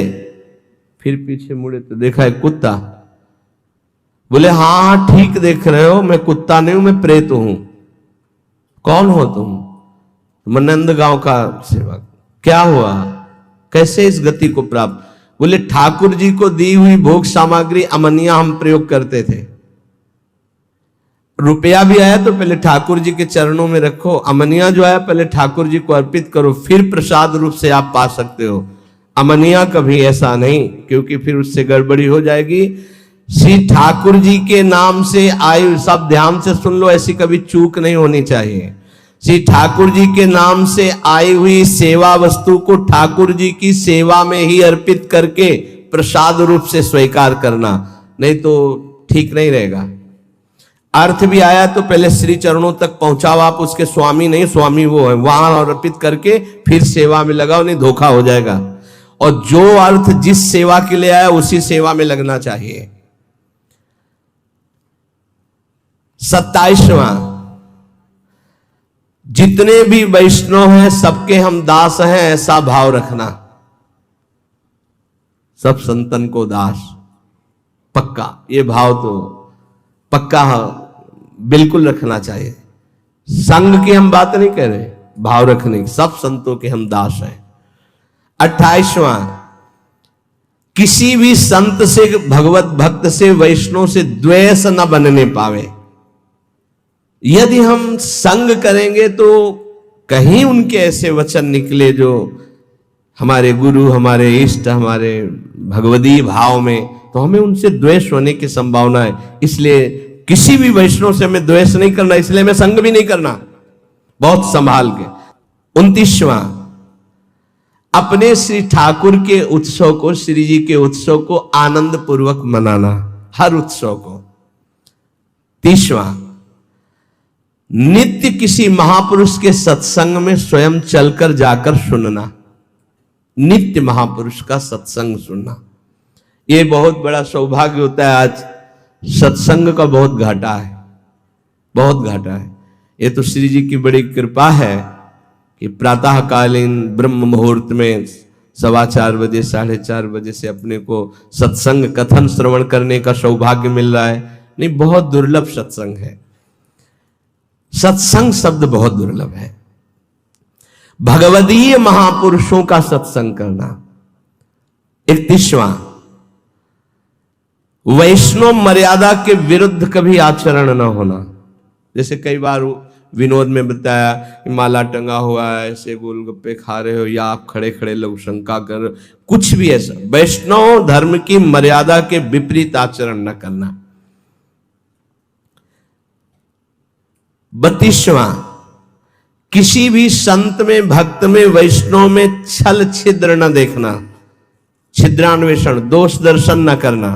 फिर पीछे मुड़े तो देखा एक कुत्ता। बोले हाँ ठीक देख रहे हो, मैं कुत्ता नहीं हूं, मैं प्रेत हूं। कौन हो तुम? मैं नंदगांव का सेवक। क्या हुआ, कैसे इस गति को प्राप्त? बोले ठाकुर जी को दी हुई भोग सामग्री अमनिया हम प्रयोग करते थे। रुपया भी आया तो पहले ठाकुर जी के चरणों में रखो, अमनिया जो आया पहले ठाकुर जी को अर्पित करो, फिर प्रसाद रूप से आप पा सकते हो। अमनिया कभी ऐसा नहीं, क्योंकि फिर उससे गड़बड़ी हो जाएगी। श्री ठाकुर जी के नाम से आयु, सब ध्यान से सुन लो, ऐसी कभी चूक नहीं होनी चाहिए। श्री ठाकुर जी के नाम से आई हुई सेवा वस्तु को ठाकुर जी की सेवा में ही अर्पित करके प्रसाद रूप से स्वीकार करना, नहीं तो ठीक नहीं रहेगा। अर्थ भी आया तो पहले श्री चरणों तक पहुंचाओ, आप उसके स्वामी नहीं, स्वामी वो है, वहां अर्पित करके फिर सेवा में लगाओ, नहीं धोखा हो जाएगा। और जो अर्थ जिस सेवा के लिए आया उसी सेवा में लगना चाहिए। 27वां, जितने भी वैष्णव हैं सबके हम दास हैं, ऐसा भाव रखना। सब संतन को दास, पक्का ये भाव तो पक्का बिल्कुल रखना चाहिए। संघ की हम बात नहीं कर रहे, भाव रखने की, सब संतों के हम दास हैं। 28वां, किसी भी संत से, भगवत भक्त से, वैष्णव से द्वेष न बनने पावे। यदि हम संग करेंगे तो कहीं उनके ऐसे वचन निकले जो हमारे गुरु, हमारे इष्ट, हमारे भगवदीय भाव में, तो हमें उनसे द्वेष होने की संभावना है। इसलिए किसी भी वैष्णव से हमें द्वेष नहीं करना, इसलिए मैं संग भी नहीं करना, बहुत संभाल के। 29वां, अपने श्री ठाकुर के उत्सव को, श्री जी के उत्सव को आनंद पूर्वक मनाना, हर उत्सव को। 30वां, नित्य किसी महापुरुष के सत्संग में स्वयं चलकर जाकर सुनना, नित्य महापुरुष का सत्संग सुनना, ये बहुत बड़ा सौभाग्य होता है। आज सत्संग का बहुत घाटा है, बहुत घाटा है। ये तो श्री जी की बड़ी कृपा है कि प्रातःकालीन ब्रह्म मुहूर्त में 4:15 बजे, 4:30 बजे से अपने को सत्संग कथन श्रवण करने का सौभाग्य मिल रहा है। नहीं, बहुत दुर्लभ सत्संग है, सत्संग शब्द बहुत दुर्लभ है। भगवदीय महापुरुषों का सत्संग करना। 31वां, वैष्णव मर्यादा के विरुद्ध कभी आचरण न होना। जैसे कई बार विनोद में बताया कि माला टंगा हुआ है, ऐसे गोलगप्पे खा रहे हो, या आप खड़े खड़े लोग शंका कर, कुछ भी ऐसा वैष्णव धर्म की मर्यादा के विपरीत आचरण न करना। 32वां, किसी भी संत में, भक्त में, वैष्णव में छल छिद्र न देखना, छिद्रान्वेषण, दोष दर्शन न करना।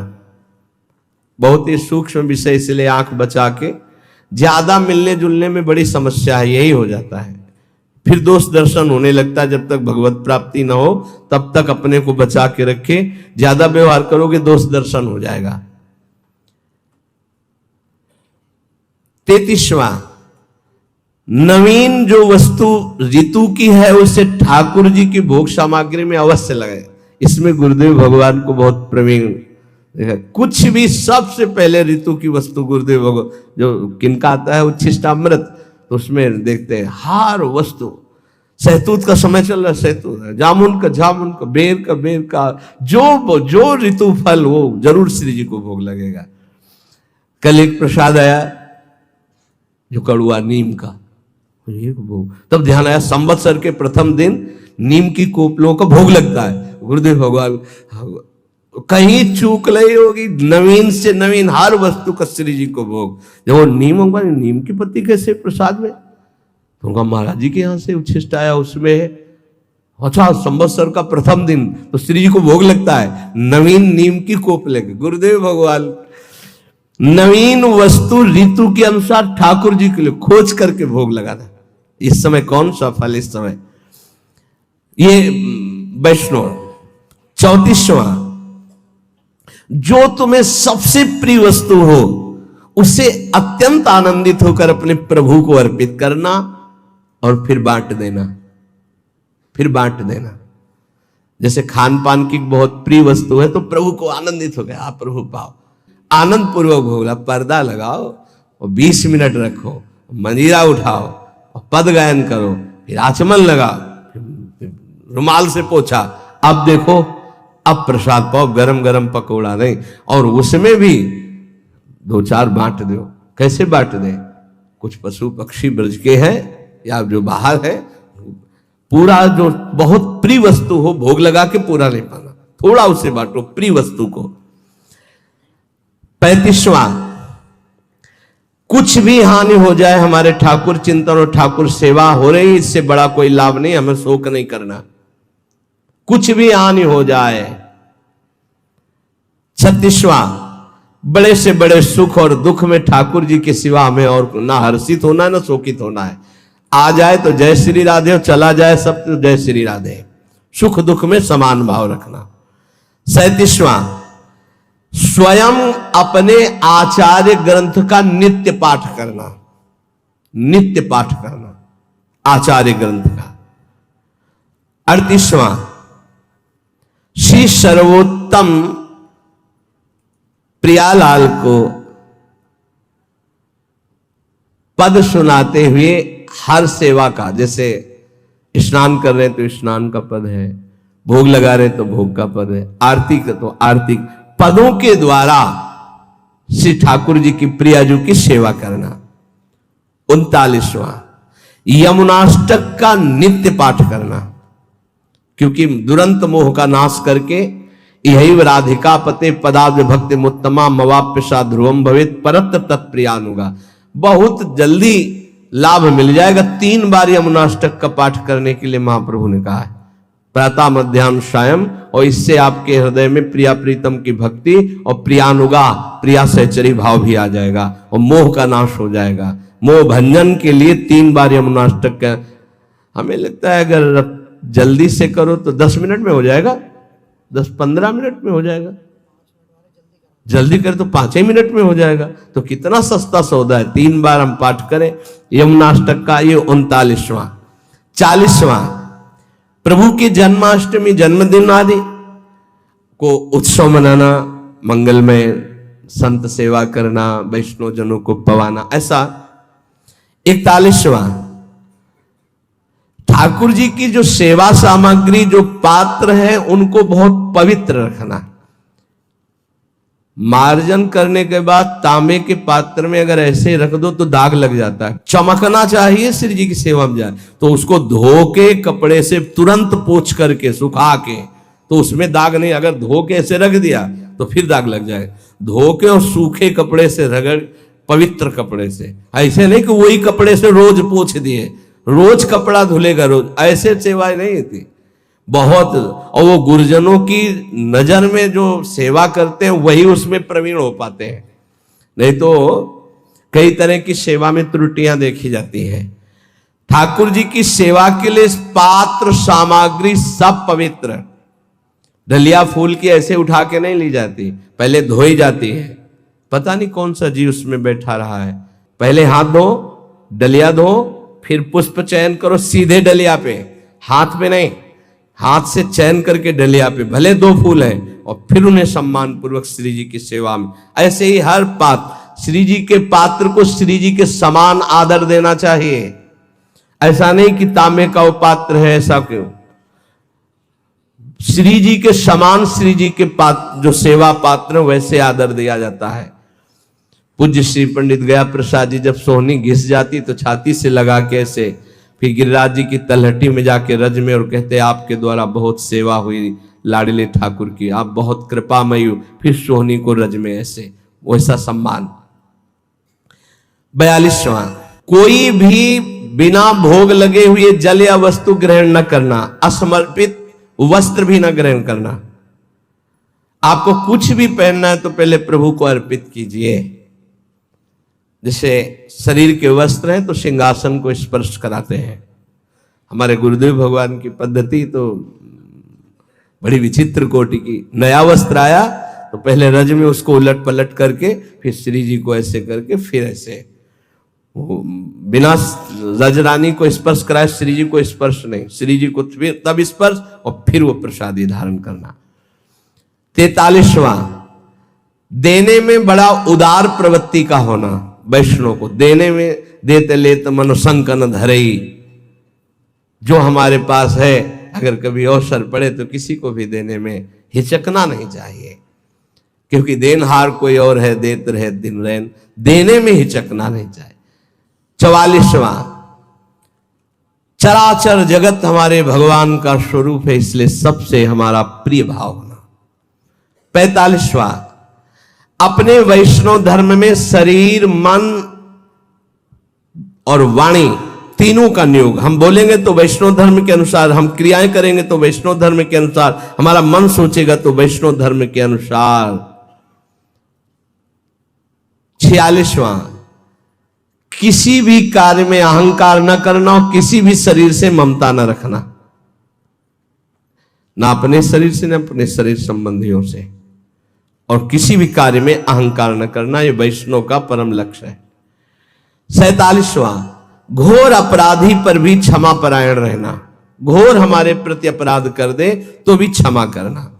बहुत ही सूक्ष्म विषय, इसलिए आंख बचा के। ज्यादा मिलने जुलने में बड़ी समस्या है, यही हो जाता है, फिर दोष दर्शन होने लगता है। जब तक भगवत प्राप्ति ना हो तब तक अपने को बचा के रखे, ज्यादा व्यवहार करोगे दोष दर्शन हो जाएगा। 33वां, नवीन जो वस्तु ऋतु की है उसे ठाकुर जी की भोग सामग्री में अवश्य लगाए। इसमें गुरुदेव भगवान को बहुत प्रवीण, कुछ भी सबसे पहले ऋतु की वस्तु गुरुदेव भगवान, जो किनका आता है उच्छिष्टामृत, तो उसमें देखते हैं हर वस्तु। सहतूत का समय चल रहा है, सहतूत, जामुन का, बेर का, जो ऋतु फल वो जरूर श्री जी को भोग लगेगा। कल एक प्रसाद आया जो कड़ुआ नीम का, भोग, तब ध्यान आया संवत्सर के प्रथम दिन नीम की कोपलों का भोग लगता है। गुरुदेव भगवान कहीं चूक नहीं होगी, नवीन से नवीन हर वस्तु का श्री जी को भोग। जब वो नीम होगा, नीम की पत्ती कैसे प्रसाद में, तो महाराज जी के यहाँ से उच्छिष्ट आया, उसमें अच्छा संवत्सर का प्रथम दिन तो श्री जी को भोग लगता है, नवीन नीम की कोप लेके। गुरुदेव भगवान नवीन वस्तु ऋतु के अनुसार ठाकुर जी के लिए खोज करके भोग लगाना। इस समय कौन सा फल, इस समय ये वैष्णव। 34वां, जो तुम्हें सबसे प्रिय वस्तु हो उसे अत्यंत आनंदित होकर अपने प्रभु को अर्पित करना और फिर बांट देना। जैसे खान पान की बहुत प्रिय वस्तु है तो प्रभु को आनंदित हो गया, आप प्रभु पाओ, आनंद पूर्वक भोगला, पर्दा लगाओ और 20 मिनट रखो, मंजीरा उठाओ और पद गायन करो, फिर आचमन लगाओ, रुमाल से पोछा, अब देखो अब प्रसाद पाओ, गरम गरम पकौड़ा नहीं, और उसमें भी 2-4 बांट दो। कैसे बांट दें, कुछ पशु पक्षी ब्रज के हैं या जो बाहर है, पूरा जो बहुत प्रिय वस्तु हो भोग लगा के पूरा नहीं पाना, थोड़ा उसे बांटो प्रिय वस्तु को। 35वां, कुछ भी हानि हो जाए हमारे ठाकुर चिंतन और ठाकुर सेवा हो रही, इससे बड़ा कोई लाभ नहीं, हमें शोक नहीं करना, कुछ भी हानि हो जाए। 36वां, बड़े से बड़े सुख और दुख में ठाकुर जी के सिवा हमें और ना हर्षित होना है ना शोकित होना है। आ जाए तो जय श्री राधे और चला जाए सब तो जय श्री राधे, सुख दुख में समान भाव रखना। 37वां, स्वयं अपने आचार्य ग्रंथ का नित्य पाठ करना, आचार्य ग्रंथ का। 38वां, श्री सर्वोत्तम प्रियालाल को पद सुनाते हुए हर सेवा का, जैसे स्नान कर रहे हैं तो स्नान का पद है, भोग लगा रहे हैं तो भोग का पद है, आरती का तो आरती, पदों के द्वारा श्री ठाकुर जी की प्रियाजू की सेवा करना। 39वां, यमुनाष्टक का नित्य पाठ करना, क्योंकि दुरंत मोह का नाश करके यही राधिका पते पदाब्ज भक्ति मुत्तमा मवाप्यसा ध्रुवम भवेत परत्र तत्प्रियानुगा, बहुत जल्दी लाभ मिल जाएगा। 3 बार यमुनाष्टक का पाठ करने के लिए महाप्रभु ने कहा है, प्रातः मध्याह्न सायं, और इससे आपके हृदय में प्रिया प्रीतम की भक्ति और प्रियानुगा प्रिया सहचरी भाव भी आ जाएगा और मोह का नाश हो जाएगा। मोह भंजन के लिए 3 बार यमुनाष्टक का, हमें लगता है अगर जल्दी से करो तो 10 मिनट में हो जाएगा, 10-15 मिनट में हो जाएगा, जल्दी करे तो 5 ही मिनट में हो जाएगा, तो कितना सस्ता सौदा है। 3 बार हम पाठ करें यमुनाष्टक का। ये 39वां। 40वां, प्रभु की जन्माष्टमी जन्मदिन आदि को उत्सव मनाना, मंगलमय संत सेवा करना, वैष्णव जनों को पवाना, ऐसा। 41वां, ठाकुर जी की जो सेवा सामग्री जो पात्र है उनको बहुत पवित्र रखना। मार्जन करने के बाद तांबे के पात्र में अगर ऐसे रख दो तो दाग लग जाता है, चमकना चाहिए श्री जी की सेवा में जाए तो उसको धो के कपड़े से तुरंत पोंछ करके सुखा के, तो उसमें दाग नहीं। अगर धो के ऐसे रख दिया तो फिर दाग लग जाए। धो के और सूखे कपड़े से रगड़, पवित्र कपड़े से, ऐसे नहीं कि वही कपड़े से रोज पोंछ दिए, रोज कपड़ा धुलेगा रोज, ऐसे सेवाएं नहीं होती। बहुत। और वो गुरुजनों की नजर में जो सेवा करते हैं वही उसमें प्रवीण हो पाते हैं, नहीं तो कई तरह की सेवा में त्रुटियां देखी जाती हैं। ठाकुर जी की सेवा के लिए पात्र सामग्री सब पवित्र। डलिया फूल की ऐसे उठा के नहीं ली जाती, पहले धोई जाती है। पता नहीं कौन सा जीव उसमें बैठा रहा है। पहले हाथ धो, डलिया धो, फिर पुष्प चयन करो सीधे डलिया पे, हाथ पे नहीं, हाथ से चयन करके डलिया पे, भले 2 फूल हैं, और फिर उन्हें सम्मान पूर्वक श्री जी की सेवा में। ऐसे ही हर पात्र, श्री जी के पात्र को श्री जी के समान आदर देना चाहिए। ऐसा नहीं कि तांबे का वो पात्र है, ऐसा क्यों? श्री जी के समान श्री जी के पात्र जो सेवा पात्र वैसे आदर दिया जाता है। पूज्य श्री पंडित गया प्रसाद जी जब सोहनी घिस जाती तो छाती से लगा के ऐसे, फिर गिरिराज जी की तलहटी में जाके रज में, और कहते आपके द्वारा बहुत सेवा हुई लाडले ठाकुर की, आप बहुत कृपामयी। फिर सोहनी को रज में ऐसे वैसा सम्मान। 42वां, कोई भी बिना भोग लगे हुए जल या वस्तु ग्रहण न करना, असमर्पित वस्त्र भी न ग्रहण करना। आपको कुछ भी पहनना है तो पहले प्रभु को अर्पित कीजिए। जैसे शरीर के वस्त्र हैं तो सिंहासन को स्पर्श कराते हैं। हमारे गुरुदेव भगवान की पद्धति तो बड़ी विचित्र कोटि की। नया वस्त्र आया तो पहले रज में उसको उलट पलट करके, फिर श्री जी को ऐसे करके, फिर ऐसे, बिना रजरानी को स्पर्श कराए श्री जी को स्पर्श नहीं, श्री जी को तब स्पर्श और फिर वो प्रसादी धारण करना। 43वां, देने में बड़ा उदार प्रवृत्ति का होना। वैष्णव को देने में, देते लेते मनो संकन धरई, जो हमारे पास है अगर कभी अवसर पड़े तो किसी को भी देने में हिचकना नहीं चाहिए, क्योंकि देनहार कोई और है, देत रहे दिन रैन, देने में हिचकना नहीं चाहिए। 44वां, चराचर जगत हमारे भगवान का स्वरूप है, इसलिए सबसे हमारा प्रिय भाव होना। 45वां, अपने वैष्णव धर्म में शरीर, मन और वाणी तीनों का नियोग। हम बोलेंगे तो वैष्णव धर्म के अनुसार, हम क्रियाएं करेंगे तो वैष्णव धर्म के अनुसार, हमारा मन सोचेगा तो वैष्णव धर्म के अनुसार। 46वां, किसी भी कार्य में अहंकार न करना और किसी भी शरीर से ममता न रखना, ना अपने शरीर से, न अपने शरीर संबंधियों से, और किसी भी कार्य में अहंकार न करना, यह वैष्णव का परम लक्ष्य है। 47वां, घोर अपराधी पर भी क्षमा परायण रहना। घोर हमारे प्रति अपराध कर दे तो भी क्षमा करना।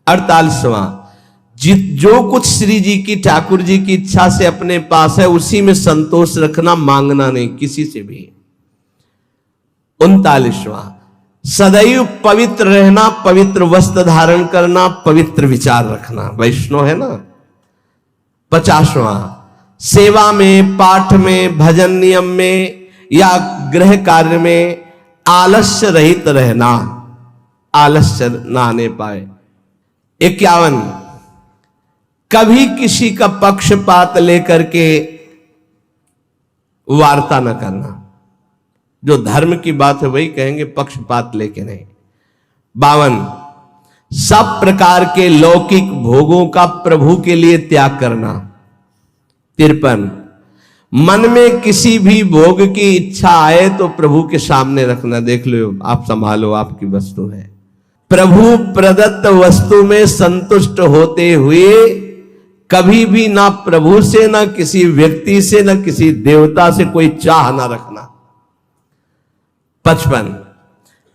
48वां, जो कुछ श्री जी की, ठाकुर जी की इच्छा से अपने पास है उसी में संतोष रखना, मांगना नहीं किसी से भी। 39वां, सदैव पवित्र रहना, पवित्र वस्त्र धारण करना, पवित्र विचार रखना, वैष्णव है ना। 50वां, सेवा में, पाठ में, भजन नियम में या गृह कार्य में आलस्य रहित रहना, आलस्य ना आने पाए। 51, कभी किसी का पक्षपात लेकर के वार्ता न करना। जो धर्म की बात है वही कहेंगे, पक्षपात लेके नहीं। 52, सब प्रकार के लौकिक भोगों का प्रभु के लिए त्याग करना। 53, मन में किसी भी भोग की इच्छा आए तो प्रभु के सामने रखना, देख लो आप संभालो, आपकी वस्तु है। प्रभु प्रदत्त वस्तु में संतुष्ट होते हुए कभी भी ना प्रभु से, ना किसी व्यक्ति से, ना किसी देवता से कोई चाह ना रखना। 55,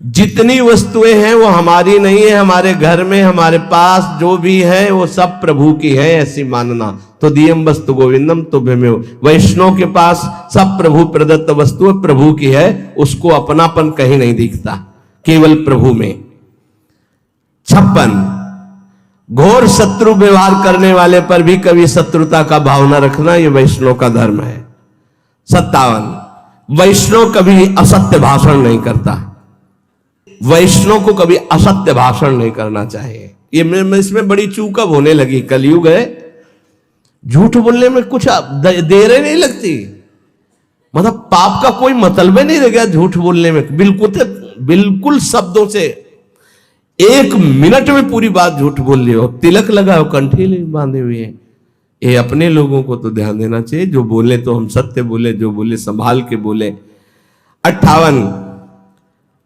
जितनी वस्तुएं हैं वो हमारी नहीं है, हमारे घर में, हमारे पास जो भी है वो सब प्रभु की है, ऐसी मानना। तो दियम वस्तु गोविंदम तुभ्यमेव, वैष्णव के पास सब प्रभु प्रदत्त वस्तु प्रभु की है, उसको अपनापन कहीं नहीं दिखता, केवल प्रभु में। 56, घोर शत्रु व्यवहार करने वाले पर भी कभी शत्रुता का भाव न रखना, यह वैष्णव का धर्म है। 57, वैष्णव कभी असत्य भाषण नहीं करता, वैष्णव को कभी असत्य भाषण नहीं करना चाहिए। ये इसमें बड़ी चूक अब होने लगी, कलयुग है, झूठ बोलने में कुछ देर नहीं लगती, मतलब पाप का कोई मतलब नहीं रह गया झूठ बोलने में, बिल्कुल शब्दों से। एक मिनट में पूरी बात झूठ बोल रहे हो, तिलक लगा हो, कंठी बांधे हुए हैं। ये अपने लोगों को तो ध्यान देना चाहिए, जो बोले तो हम सत्य बोले, जो बोले संभाल के बोले। 58,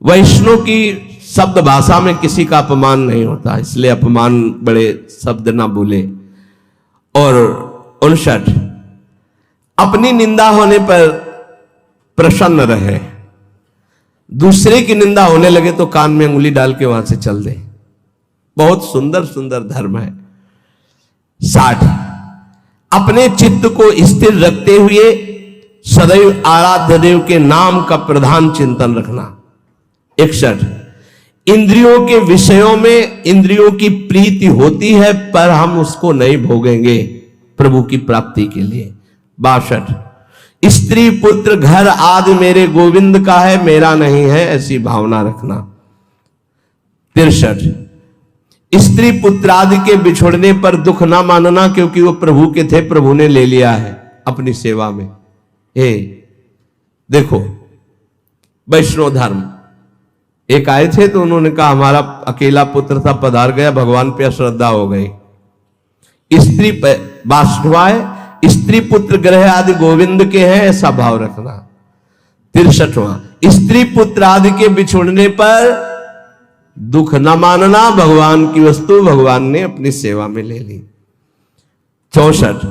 वैष्णव की शब्द भाषा में किसी का अपमान नहीं होता, इसलिए अपमान बड़े शब्द ना बोले। और 59, अपनी निंदा होने पर प्रसन्न रहे, दूसरे की निंदा होने लगे तो कान में उंगली डाल के वहां से चल दे। बहुत सुंदर सुंदर धर्म है। 60, अपने चित्त को स्थिर रखते हुए सदैव आराध्य देव के नाम का प्रधान चिंतन रखना। 61, इंद्रियों के विषयों में इंद्रियों की प्रीति होती है पर हम उसको नहीं भोगेंगे प्रभु की प्राप्ति के लिए। 62, स्त्री पुत्र घर आदि मेरे गोविंद का है, मेरा नहीं है, ऐसी भावना रखना। 63, स्त्री पुत्र आदि के बिछुड़ने पर दुख ना मानना, क्योंकि वो प्रभु के थे, प्रभु ने ले लिया है अपनी सेवा में। देखो वैष्णव धर्म, एक आए थे तो उन्होंने कहा हमारा अकेला पुत्र था, पधार गया, भगवान पे अश्रद्धा हो गई। स्त्री वाष्णवाय स्त्री पुत्र ग्रह आदि गोविंद के हैं, ऐसा भाव रखना। 63वां, स्त्री पुत्र आदि के बिछुड़ने पर दुख न मानना, भगवान की वस्तु भगवान ने अपनी सेवा में ले ली। 64,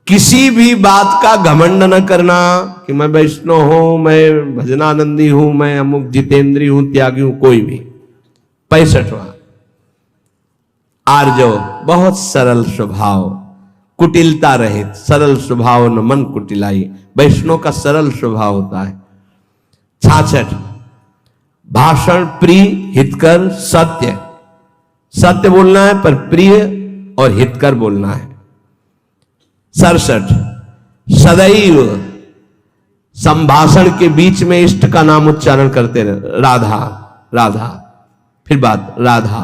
किसी भी बात का घमंड न करना कि मैं वैष्णव हूं, मैं भजनानंदी हूं, मैं अमुक जितेंद्री हूं, त्यागी हूं, कोई भी। 65वां, आर्जव, बहुत सरल स्वभाव, कुटिलता रहित, सरल स्वभाव न मन कुटिलाई, वैष्णव का सरल स्वभाव होता है। 66, भाषण प्रिय हितकर सत्य, सत्य बोलना है पर प्रिय और हितकर बोलना है। 67, सदैव संभाषण के बीच में इष्ट का नाम उच्चारण करते रहे, राधा राधा, फिर बात राधा,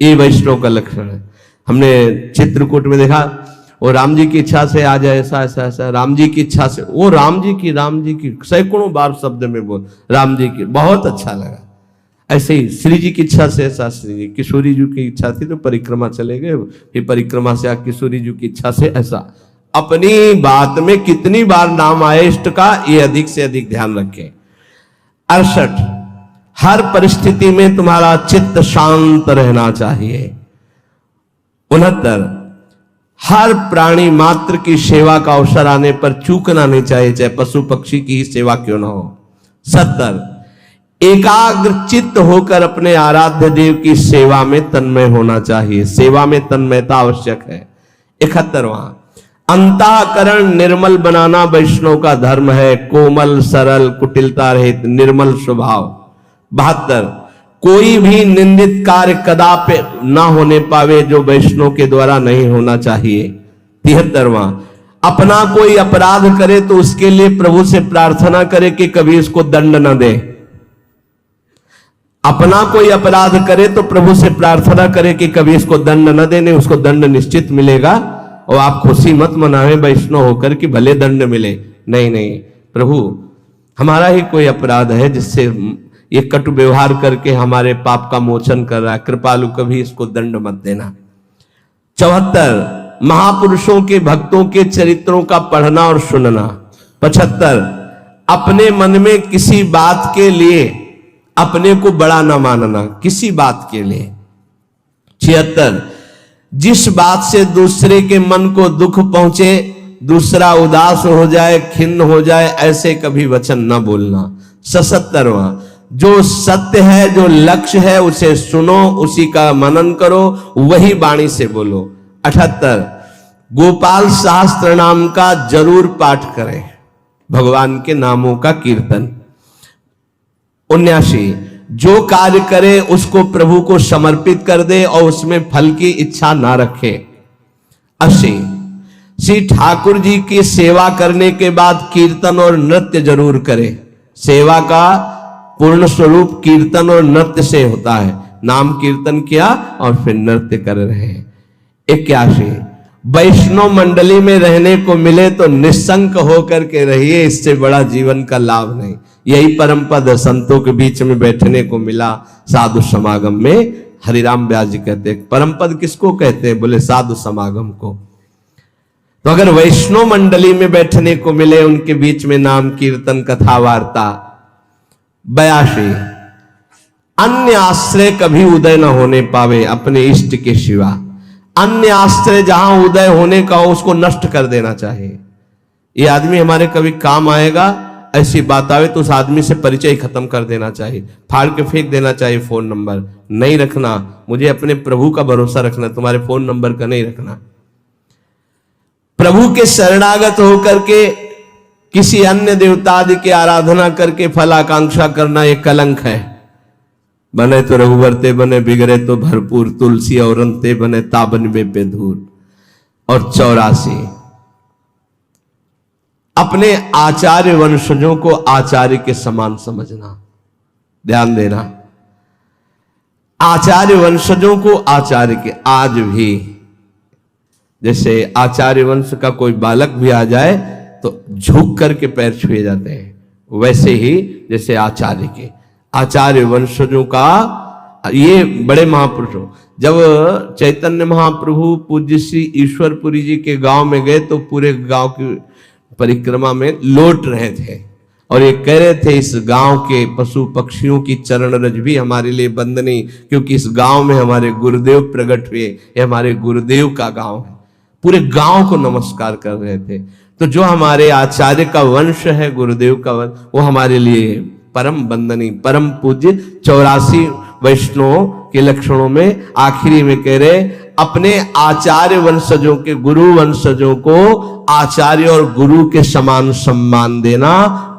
ये वैष्णव का लक्षण है। हमने चित्रकूट में देखा, वो राम जी की इच्छा से आ जाए, ऐसा ऐसा ऐसा, राम जी की इच्छा से, वो राम जी की सैकड़ों बार शब्द में बोल, राम जी की, बहुत अच्छा लगा। ऐसे ही श्री जी की इच्छा से ऐसा, श्री जी, किशोरी जी की इच्छा थी तो परिक्रमा चले गए, फिर परिक्रमा से किशोरी जी की इच्छा से, ऐसा अपनी बात में कितनी बार नाम आए इष्ट का, ये अधिक से अधिक ध्यान रखें। 68, हर परिस्थिति में तुम्हारा चित्त शांत रहना चाहिए। 69, हर प्राणी मात्र की सेवा का अवसर आने पर चूकना नहीं चाहिए, चाहे पशु पक्षी की ही सेवा क्यों ना हो। 70, एकाग्र चित्त होकर अपने आराध्य देव की सेवा में तन्मय होना चाहिए, सेवा में तन्मयता आवश्यक है। 71वां, अंतःकरण निर्मल बनाना वैष्णव का धर्म है, कोमल सरल कुटिलता रहित निर्मल स्वभाव। 72, कोई भी निंदित कार्य कदापि ना होने पावे जो वैष्णव के द्वारा नहीं होना चाहिए। 73वां, अपना कोई अपराध करे तो उसके लिए प्रभु से प्रार्थना करे कि कभी इसको दंड न दे। अपना कोई अपराध करे तो प्रभु से प्रार्थना करे कि कभी इसको दंड न देने, उसको दंड निश्चित मिलेगा। और आप खुशी मत मनावे वैष्णव होकर कि भले दंड मिले, नहीं नहीं, प्रभु हमारा ही कोई अपराध है जिससे ये कटु व्यवहार करके हमारे पाप का मोचन कर रहा है, कृपालु कभी इसको दंड मत देना। 74, महापुरुषों के भक्तों के चरित्रों का पढ़ना और सुनना। 75, अपने मन में किसी बात के लिए अपने को बड़ा न मानना, किसी बात के लिए। 76, जिस बात से दूसरे के मन को दुख पहुंचे, दूसरा उदास हो जाए, खिन्न हो जाए, ऐसे कभी वचन न बोलना। 77वां, जो सत्य है, जो लक्ष्य है, उसे सुनो, उसी का मनन करो, वही वाणी से बोलो। 78, गोपाल शास्त्र नाम का जरूर पाठ करें, भगवान के नामों का कीर्तन। 79, जो कार्य करे उसको प्रभु को समर्पित कर दे और उसमें फल की इच्छा ना रखे। 80, श्री ठाकुर जी की सेवा करने के बाद कीर्तन और नृत्य जरूर करे, सेवा का पूर्ण स्वरूप कीर्तन और नृत्य से होता है, नाम कीर्तन किया और फिर नृत्य कर रहे हैं। 81, वैष्णव मंडली में रहने को मिले तो निशंक होकर के रहिए, इससे बड़ा जीवन का लाभ नहीं। यही परम पद संतों के बीच में बैठने को मिला साधु समागम में। हरिराम व्यास जी कहते हैं परम पद किसको कहते हैं, बोले साधु समागम को। तो अगर वैष्णव मंडली में बैठने को मिले, उनके बीच में नाम कीर्तन कथा वार्ता। 82 अन्य आश्रय कभी उदय न होने पावे अपने इष्ट के सिवा। अन्य आश्रय जहां उदय होने का हो उसको नष्ट कर देना चाहिए। ये आदमी हमारे कभी काम आएगा, ऐसी बात आवे तो उस आदमी से परिचय खत्म कर देना चाहिए, फाड़ के फेंक देना चाहिए। फोन नंबर नहीं रखना, मुझे अपने प्रभु का भरोसा रखना, तुम्हारे फोन नंबर का नहीं रखना। प्रभु के शरणागत होकर के किसी अन्य देवता आदि की आराधना करके फलाकांक्षा करना एक कलंक है। बने तो रघुवर ते बने, बिगड़े तो भरपूर, तुलसी और अंते बने ताबन बे पे धूल। और 84 अपने आचार्य वंशजों को आचार्य के समान समझना। ध्यान देना, आचार्य वंशजों को आचार्य के। आज भी जैसे आचार्य वंश का कोई बालक भी आ जाए तो झुक करके पैर छुए जाते हैं, वैसे ही जैसे आचार्य के, आचार्य वंशजों का। ये बड़े महापुरुषों, जब चैतन्य महाप्रभु पूज्य श्री ईश्वरपुरी जी के गांव में गए तो पूरे गांव की परिक्रमा में लौट रहे थे और ये कह रहे थे इस गांव के पशु पक्षियों की चरण रज भी हमारे लिए बंदनी, क्योंकि इस गांव में हमारे गुरुदेव प्रकट हुए, ये हमारे गुरुदेव का गांव है। पूरे गांव को नमस्कार कर रहे थे। तो जो हमारे आचार्य का वंश है, गुरुदेव का वंश, वो हमारे लिए परम बंदनी, परम पूज्य। 84 वैष्णव के लक्षणों में आखिरी में कह रहे अपने आचार्य वंशजों के, गुरु वंशजों को आचार्य और गुरु के समान सम्मान देना,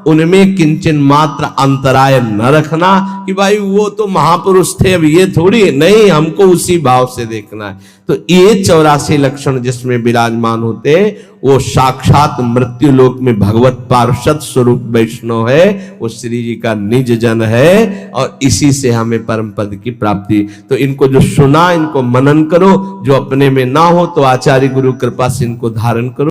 उनमें किंचन मात्र अंतराय न रखना कि भाई वो तो महापुरुष थे, अब ये थोड़ी नहीं, हमको उसी भाव से देखना है। तो ये 84 लक्षण जिसमें विराजमान होते, वो साक्षात मृत्यु लोक में भगवत पार्षद स्वरूप वैष्णव है, वो श्री जी का निज जन है और इसी से हमें परम पद की प्राप्ति। तो इनको जो सुना, इनको मनन करो, जो अपने में ना हो तो आचार्य गुरु कृपा से इनको धारण करो।